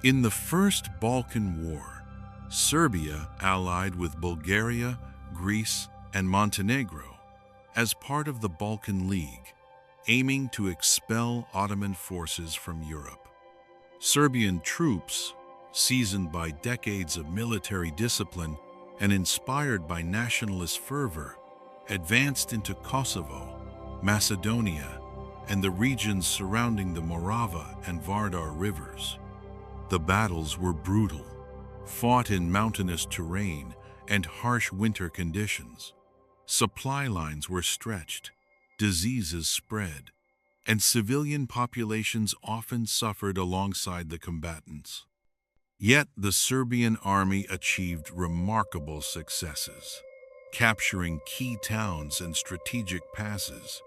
In the First Balkan War, Serbia allied with Bulgaria, Greece, and Montenegro as part of the Balkan League, aiming to expel Ottoman forces from Europe. Serbian troops, seasoned by decades of military discipline and inspired by nationalist fervor, advanced into Kosovo, Macedonia, and the regions surrounding the Morava and Vardar rivers. The battles were brutal, fought in mountainous terrain and harsh winter conditions. Supply lines were stretched, diseases spread, and civilian populations often suffered alongside the combatants. Yet the Serbian army achieved remarkable successes, capturing key towns and strategic passes,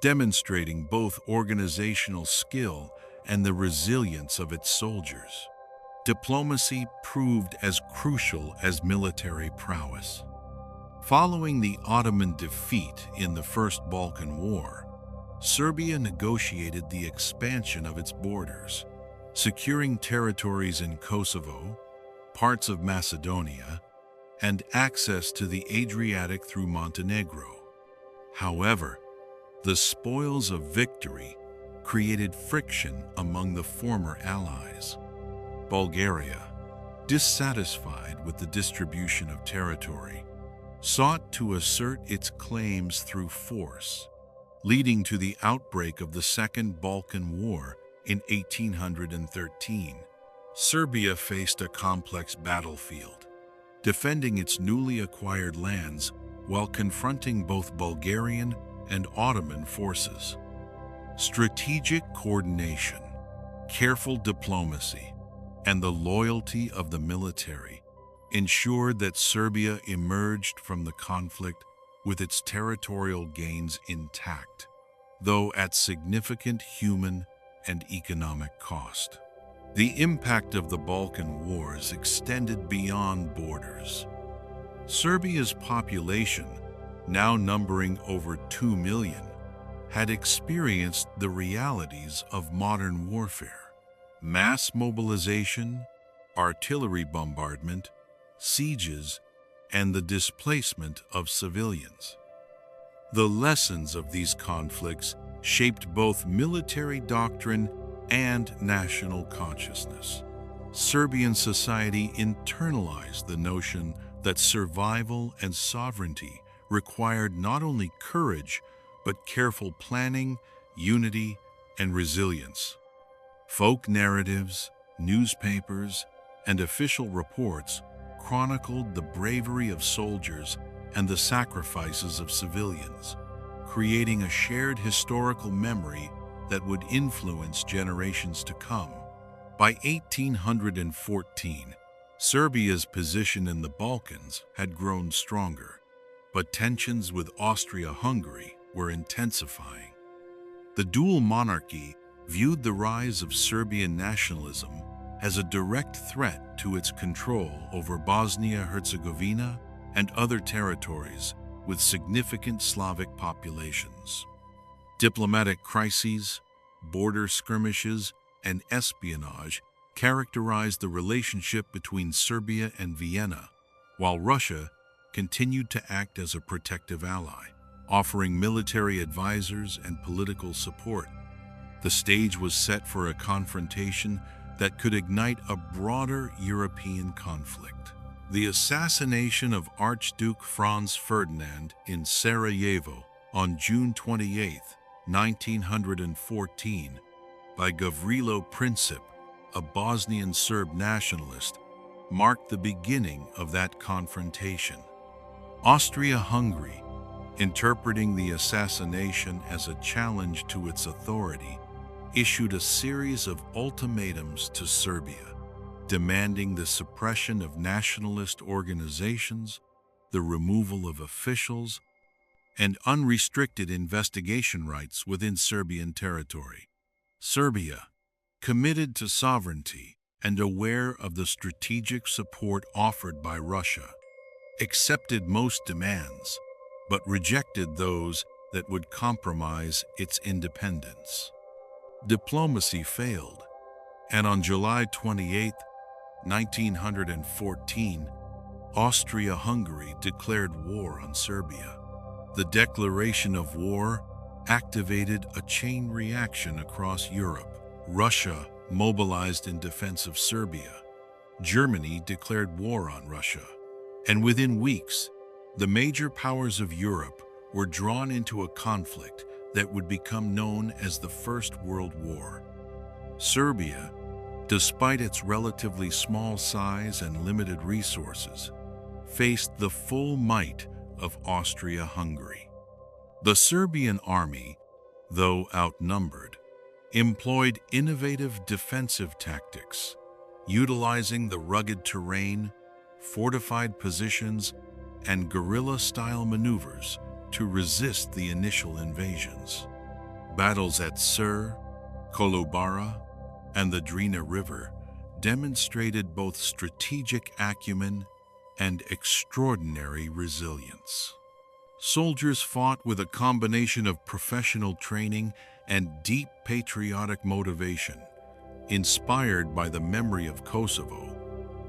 demonstrating both organizational skill and the resilience of its soldiers. Diplomacy proved as crucial as military prowess. Following the Ottoman defeat in the First Balkan War, Serbia negotiated the expansion of its borders, securing territories in Kosovo, parts of Macedonia, and access to the Adriatic through Montenegro. However, the spoils of victory created friction among the former allies. Bulgaria, dissatisfied with the distribution of territory, sought to assert its claims through force, leading to the outbreak of the Second Balkan War in 1813. Serbia faced a complex battlefield, defending its newly acquired lands while confronting both Bulgarian and Ottoman forces. Strategic coordination, careful diplomacy, and the loyalty of the military ensured that Serbia emerged from the conflict with its territorial gains intact, though at significant human and economic cost. The impact of the Balkan Wars extended beyond borders. Serbia's population, now numbering over 2 million, had experienced the realities of modern warfare: mass mobilization, artillery bombardment, sieges, and the displacement of civilians. The lessons of these conflicts shaped both military doctrine and national consciousness. Serbian society internalized the notion that survival and sovereignty required not only courage, but careful planning, unity, and resilience. Folk narratives, newspapers, and official reports chronicled the bravery of soldiers and the sacrifices of civilians, creating a shared historical memory that would influence generations to come. By 1814, Serbia's position in the Balkans had grown stronger, but tensions with Austria-Hungary were intensifying. The dual monarchy viewed the rise of Serbian nationalism as a direct threat to its control over Bosnia-Herzegovina and other territories with significant Slavic populations. Diplomatic crises, border skirmishes, and espionage characterized the relationship between Serbia and Vienna, while Russia continued to act as a protective ally, offering military advisors and political support. The stage was set for a confrontation that could ignite a broader European conflict. The assassination of Archduke Franz Ferdinand in Sarajevo on June 28, 1914, by Gavrilo Princip, a Bosnian Serb nationalist, marked the beginning of that confrontation. Austria-Hungary, interpreting the assassination as a challenge to its authority, issued a series of ultimatums to Serbia, demanding the suppression of nationalist organizations, the removal of officials, and unrestricted investigation rights within Serbian territory. Serbia, committed to sovereignty and aware of the strategic support offered by Russia, accepted most demands, but rejected those that would compromise its independence. Diplomacy failed, and on July 28, 1914, Austria-Hungary declared war on Serbia. The declaration of war activated a chain reaction across Europe. Russia mobilized in defense of Serbia. Germany declared war on Russia. And within weeks, the major powers of Europe were drawn into a conflict that would become known as the First World War. Serbia, despite its relatively small size and limited resources, faced the full might of Austria-Hungary. The Serbian army, though outnumbered, employed innovative defensive tactics, utilizing the rugged terrain, fortified positions, and guerrilla-style maneuvers to resist the initial invasions. Battles at Sur, Kolubara, and the Drina River demonstrated both strategic acumen and extraordinary resilience. Soldiers fought with a combination of professional training and deep patriotic motivation, inspired by the memory of Kosovo,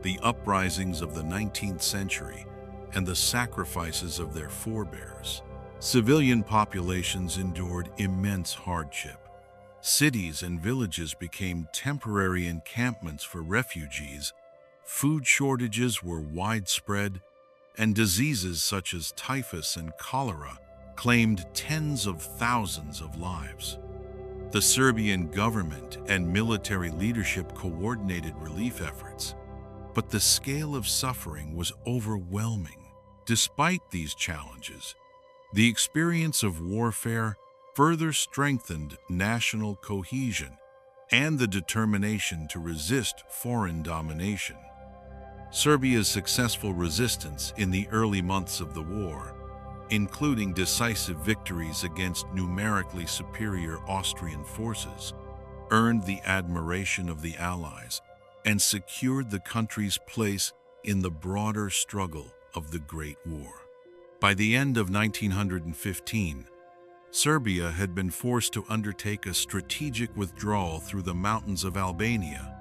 the uprisings of the 19th century, and the sacrifices of their forebears. Civilian populations endured immense hardship. Cities and villages became temporary encampments for refugees, food shortages were widespread, and diseases such as typhus and cholera claimed tens of thousands of lives. The Serbian government and military leadership coordinated relief efforts, but the scale of suffering was overwhelming. Despite these challenges, the experience of warfare further strengthened national cohesion and the determination to resist foreign domination. Serbia's successful resistance in the early months of the war, including decisive victories against numerically superior Austrian forces, earned the admiration of the Allies and secured the country's place in the broader struggle of the Great War. By the end of 1915, Serbia had been forced to undertake a strategic withdrawal through the mountains of Albania,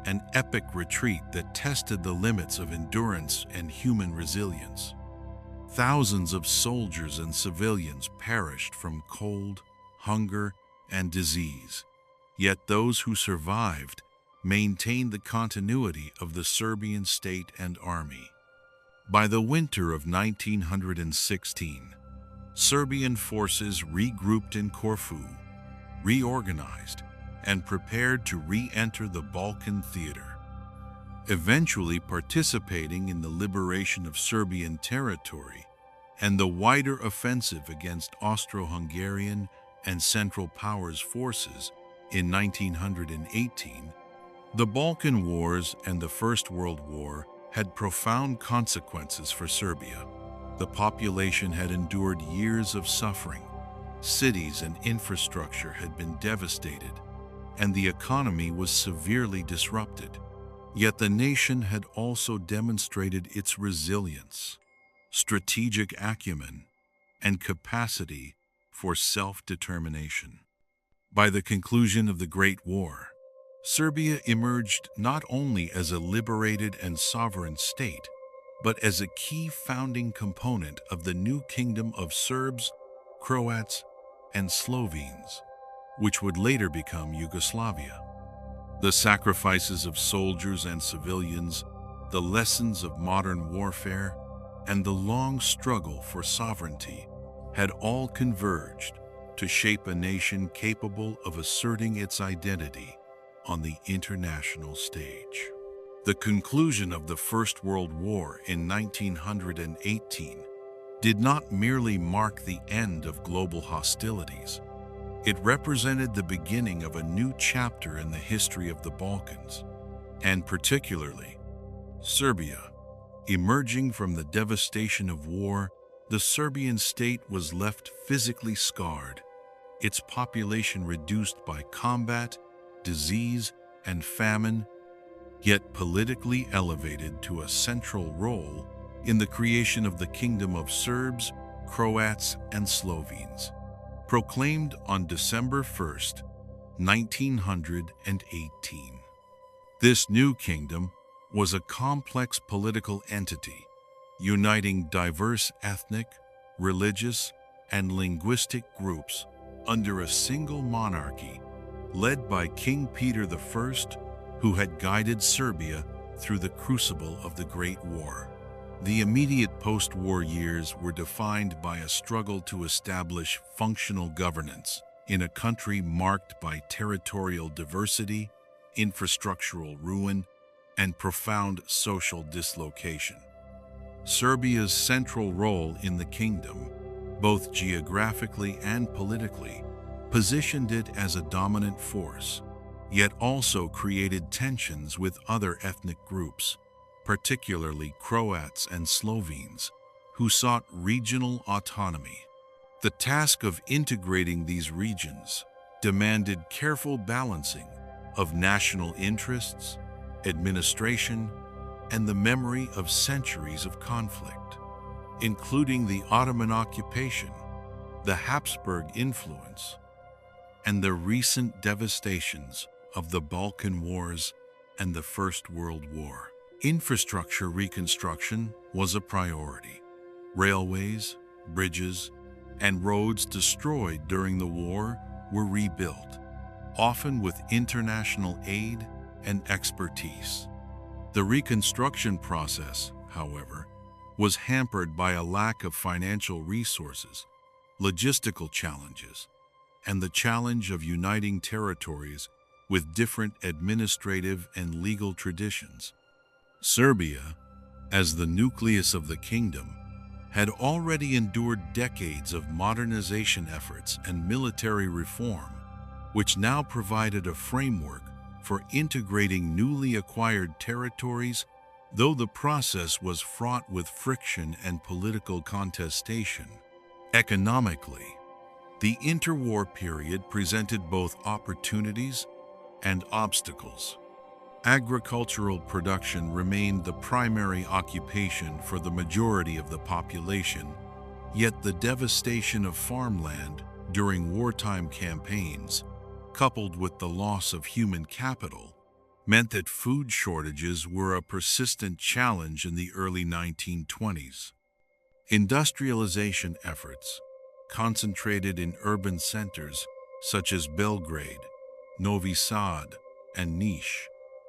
an epic retreat that tested the limits of endurance and human resilience. Thousands of soldiers and civilians perished from cold, hunger, and disease, yet those who survived maintained the continuity of the Serbian state and army. By the winter of 1916, Serbian forces regrouped in Corfu, reorganized, and prepared to re-enter the Balkan theater, eventually participating in the liberation of Serbian territory and the wider offensive against Austro-Hungarian and Central Powers forces in 1918. The Balkan Wars and the First World War had profound consequences for Serbia. The population had endured years of suffering. Cities and infrastructure had been devastated, and the economy was severely disrupted. Yet the nation had also demonstrated its resilience, strategic acumen, and capacity for self-determination. By the conclusion of the Great War, Serbia emerged not only as a liberated and sovereign state, but as a key founding component of the new kingdom of Serbs, Croats, and Slovenes, which would later become Yugoslavia. The sacrifices of soldiers and civilians, the lessons of modern warfare, and the long struggle for sovereignty had all converged to shape a nation capable of asserting its identity on the international stage. The conclusion of the First World War in 1918 did not merely mark the end of global hostilities. It represented the beginning of a new chapter in the history of the Balkans, and particularly Serbia. Emerging from the devastation of war, the Serbian state was left physically scarred, its population reduced by combat, disease, and famine, yet politically elevated to a central role in the creation of the Kingdom of Serbs, Croats, and Slovenes, proclaimed on December 1st, 1918. This new kingdom was a complex political entity, uniting diverse ethnic, religious, and linguistic groups under a single monarchy led by King Peter I, who had guided Serbia through the crucible of the Great War. The immediate post-war years were defined by a struggle to establish functional governance in a country marked by territorial diversity, infrastructural ruin, and profound social dislocation. Serbia's central role in the kingdom, both geographically and politically, positioned it as a dominant force, yet also created tensions with other ethnic groups, particularly Croats and Slovenes, who sought regional autonomy. The task of integrating these regions demanded careful balancing of national interests, administration, and the memory of centuries of conflict, including the Ottoman occupation, the Habsburg influence, and the recent devastations of the Balkan Wars and the First World War. Infrastructure reconstruction was a priority. Railways, bridges, and roads destroyed during the war were rebuilt, often with international aid and expertise. The reconstruction process, however, was hampered by a lack of financial resources, logistical challenges, and the challenge of uniting territories with different administrative and legal traditions. Serbia, as the nucleus of the kingdom, had already endured decades of modernization efforts and military reform, which now provided a framework for integrating newly acquired territories, though the process was fraught with friction and political contestation. Economically, the interwar period presented both opportunities and obstacles. Agricultural production remained the primary occupation for the majority of the population, yet the devastation of farmland during wartime campaigns, coupled with the loss of human capital, meant that food shortages were a persistent challenge in the early 1920s. Industrialization efforts, concentrated in urban centers such as Belgrade, Novi Sad, and Niš,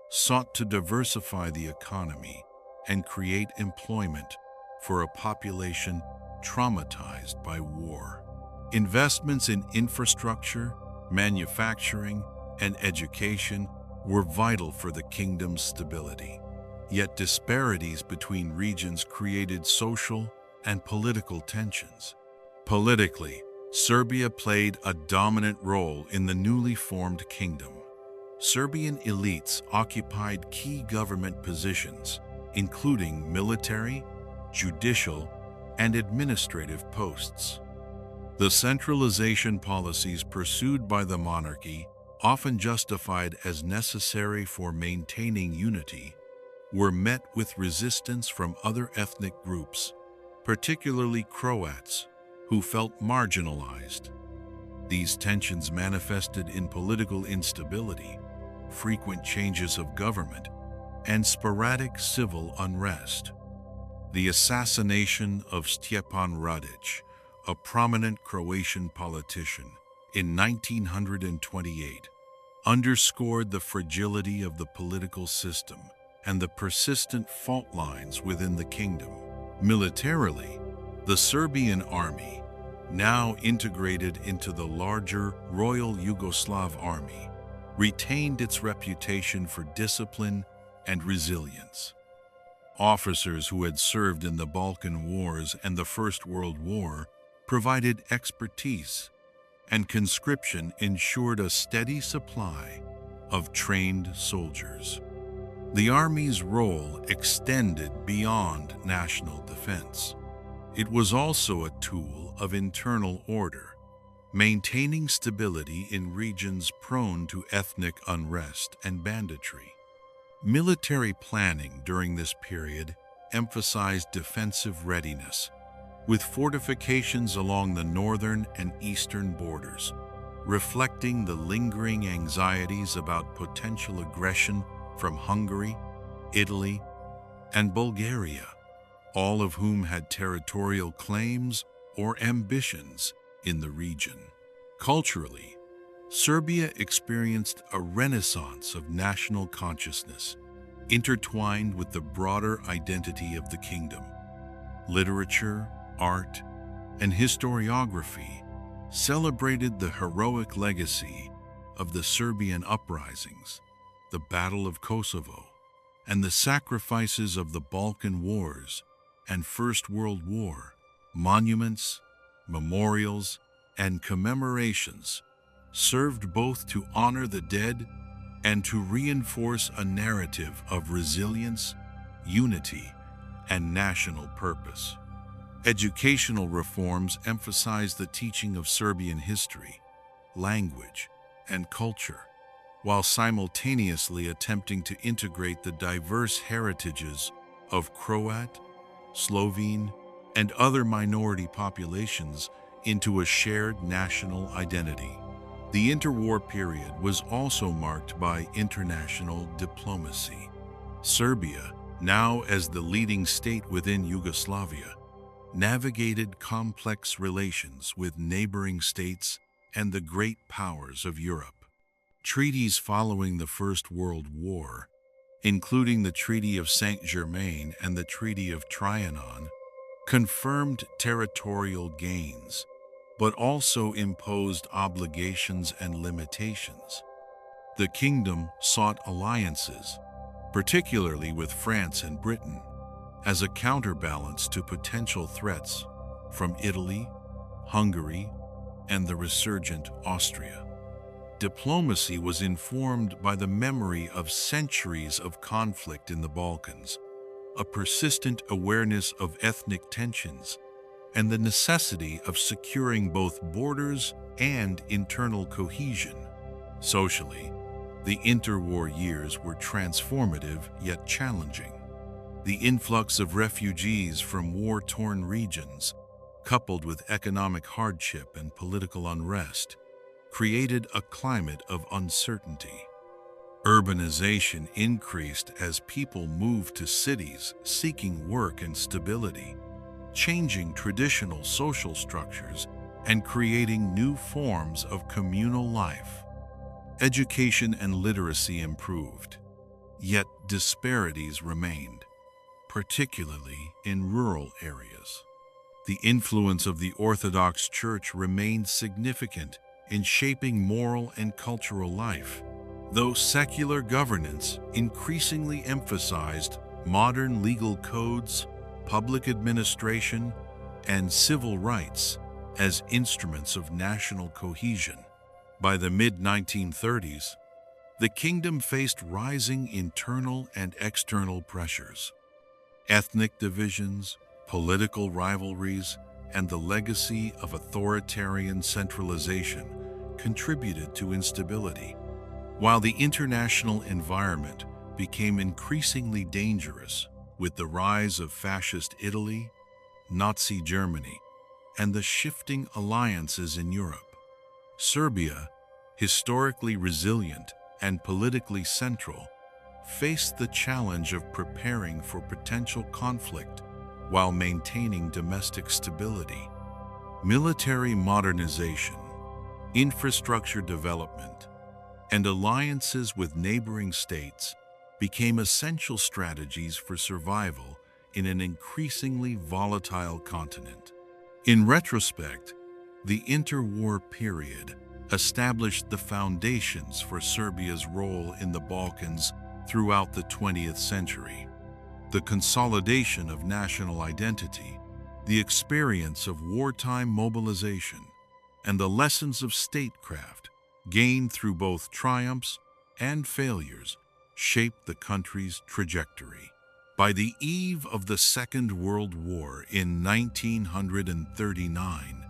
sought to diversify the economy and create employment for a population traumatized by war. Investments in infrastructure, manufacturing, and education were vital for the kingdom's stability. Yet disparities between regions created social and political tensions. Politically, Serbia played a dominant role in the newly formed kingdom. Serbian elites occupied key government positions, including military, judicial, and administrative posts. The centralization policies pursued by the monarchy often justified as necessary for maintaining unity, were met with resistance from other ethnic groups, particularly Croats, who felt marginalized. These tensions manifested in political instability, frequent changes of government, and sporadic civil unrest. The assassination of Stjepan Radić, a prominent Croatian politician, in 1928, underscored the fragility of the political system and the persistent fault lines within the kingdom. Militarily, the Serbian army, now integrated into the larger Royal Yugoslav Army, retained its reputation for discipline and resilience. Officers who had served in the Balkan Wars and the First World War provided expertise, and conscription ensured a steady supply of trained soldiers. The army's role extended beyond national defense. It was also a tool of internal order, maintaining stability in regions prone to ethnic unrest and banditry. Military planning during this period emphasized defensive readiness, with fortifications along the northern and eastern borders, reflecting the lingering anxieties about potential aggression from Hungary, Italy, and Bulgaria, all of whom had territorial claims or ambitions in the region. Culturally, Serbia experienced a renaissance of national consciousness, intertwined with the broader identity of the kingdom. Literature, art, and historiography celebrated the heroic legacy of the Serbian uprisings, the Battle of Kosovo, and the sacrifices of the Balkan Wars and First World War. Monuments, memorials, and commemorations served both to honor the dead and to reinforce a narrative of resilience, unity, and national purpose. Educational reforms emphasized the teaching of Serbian history, language, and culture, while simultaneously attempting to integrate the diverse heritages of Croat, Slovene, and other minority populations into a shared national identity. The interwar period was also marked by international diplomacy. Serbia, now as the leading state within Yugoslavia, navigated complex relations with neighboring states and the great powers of Europe. Treaties following the First World War, including the Treaty of Saint-Germain and the Treaty of Trianon, confirmed territorial gains, but also imposed obligations and limitations. The kingdom sought alliances, particularly with France and Britain, as a counterbalance to potential threats from Italy, Hungary, and the resurgent Austria. Diplomacy was informed by the memory of centuries of conflict in the Balkans, a persistent awareness of ethnic tensions, and the necessity of securing both borders and internal cohesion. Socially, the interwar years were transformative yet challenging. The influx of refugees from war-torn regions, coupled with economic hardship and political unrest, created a climate of uncertainty. Urbanization increased as people moved to cities seeking work and stability, changing traditional social structures and creating new forms of communal life. Education and literacy improved, yet disparities remained, particularly in rural areas. The influence of the Orthodox Church remained significant in shaping moral and cultural life, though secular governance increasingly emphasized modern legal codes, public administration, and civil rights as instruments of national cohesion. By the mid-1930s, the kingdom faced rising internal and external pressures. Ethnic divisions, political rivalries, and the legacy of authoritarian centralization contributed to instability. While the international environment became increasingly dangerous with the rise of fascist Italy, Nazi Germany, and the shifting alliances in Europe, Serbia, historically resilient and politically central, faced the challenge of preparing for potential conflict while maintaining domestic stability. Military modernization, infrastructure development, and alliances with neighboring states became essential strategies for survival in an increasingly volatile continent. In retrospect, the interwar period established the foundations for Serbia's role in the Balkans throughout the 20th century. The consolidation of national identity, the experience of wartime mobilization, and the lessons of statecraft gained through both triumphs and failures shaped the country's trajectory. By the eve of the Second World War in 1939,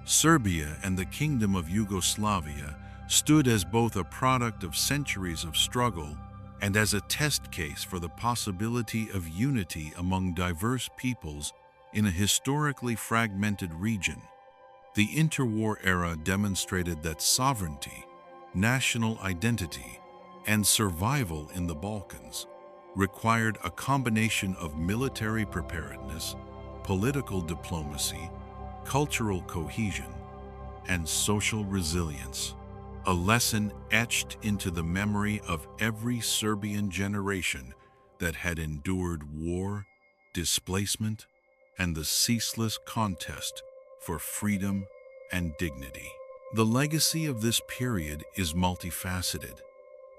Serbia and the Kingdom of Yugoslavia stood as both a product of centuries of struggle and as a test case for the possibility of unity among diverse peoples in a historically fragmented region. The interwar era demonstrated that sovereignty, national identity, and survival in the Balkans required a combination of military preparedness, political diplomacy, cultural cohesion, and social resilience, a lesson etched into the memory of every Serbian generation that had endured war, displacement, and the ceaseless contest for freedom and dignity. The legacy of this period is multifaceted.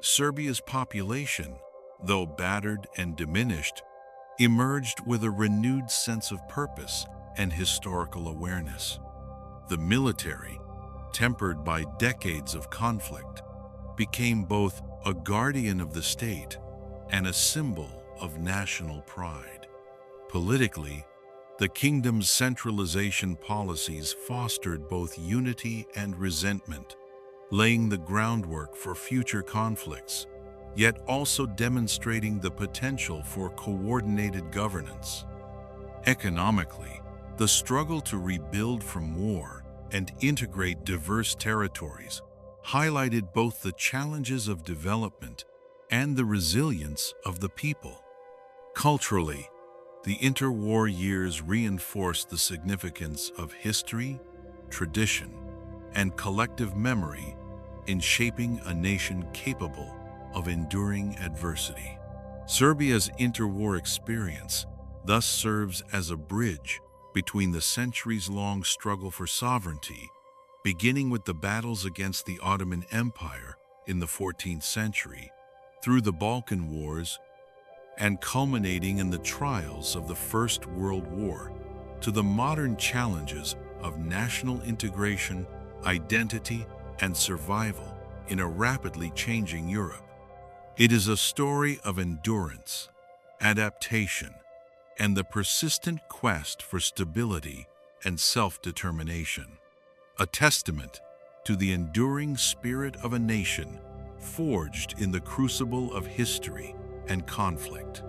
Serbia's population, though battered and diminished, emerged with a renewed sense of purpose and historical awareness. The military, tempered by decades of conflict, became both a guardian of the state and a symbol of national pride. Politically, the kingdom's centralization policies fostered both unity and resentment, laying the groundwork for future conflicts, yet also demonstrating the potential for coordinated governance. Economically, the struggle to rebuild from war and integrate diverse territories highlighted both the challenges of development and the resilience of the people. Culturally, the interwar years reinforced the significance of history, tradition, and collective memory in shaping a nation capable of enduring adversity. Serbia's interwar experience thus serves as a bridge between the centuries-long struggle for sovereignty, beginning with the battles against the Ottoman Empire in the 14th century, through the Balkan Wars, and culminating in the trials of the First World War, to the modern challenges of national integration, identity, and survival in a rapidly changing Europe. It is a story of endurance, adaptation, and the persistent quest for stability and self-determination, a testament to the enduring spirit of a nation forged in the crucible of history and conflict.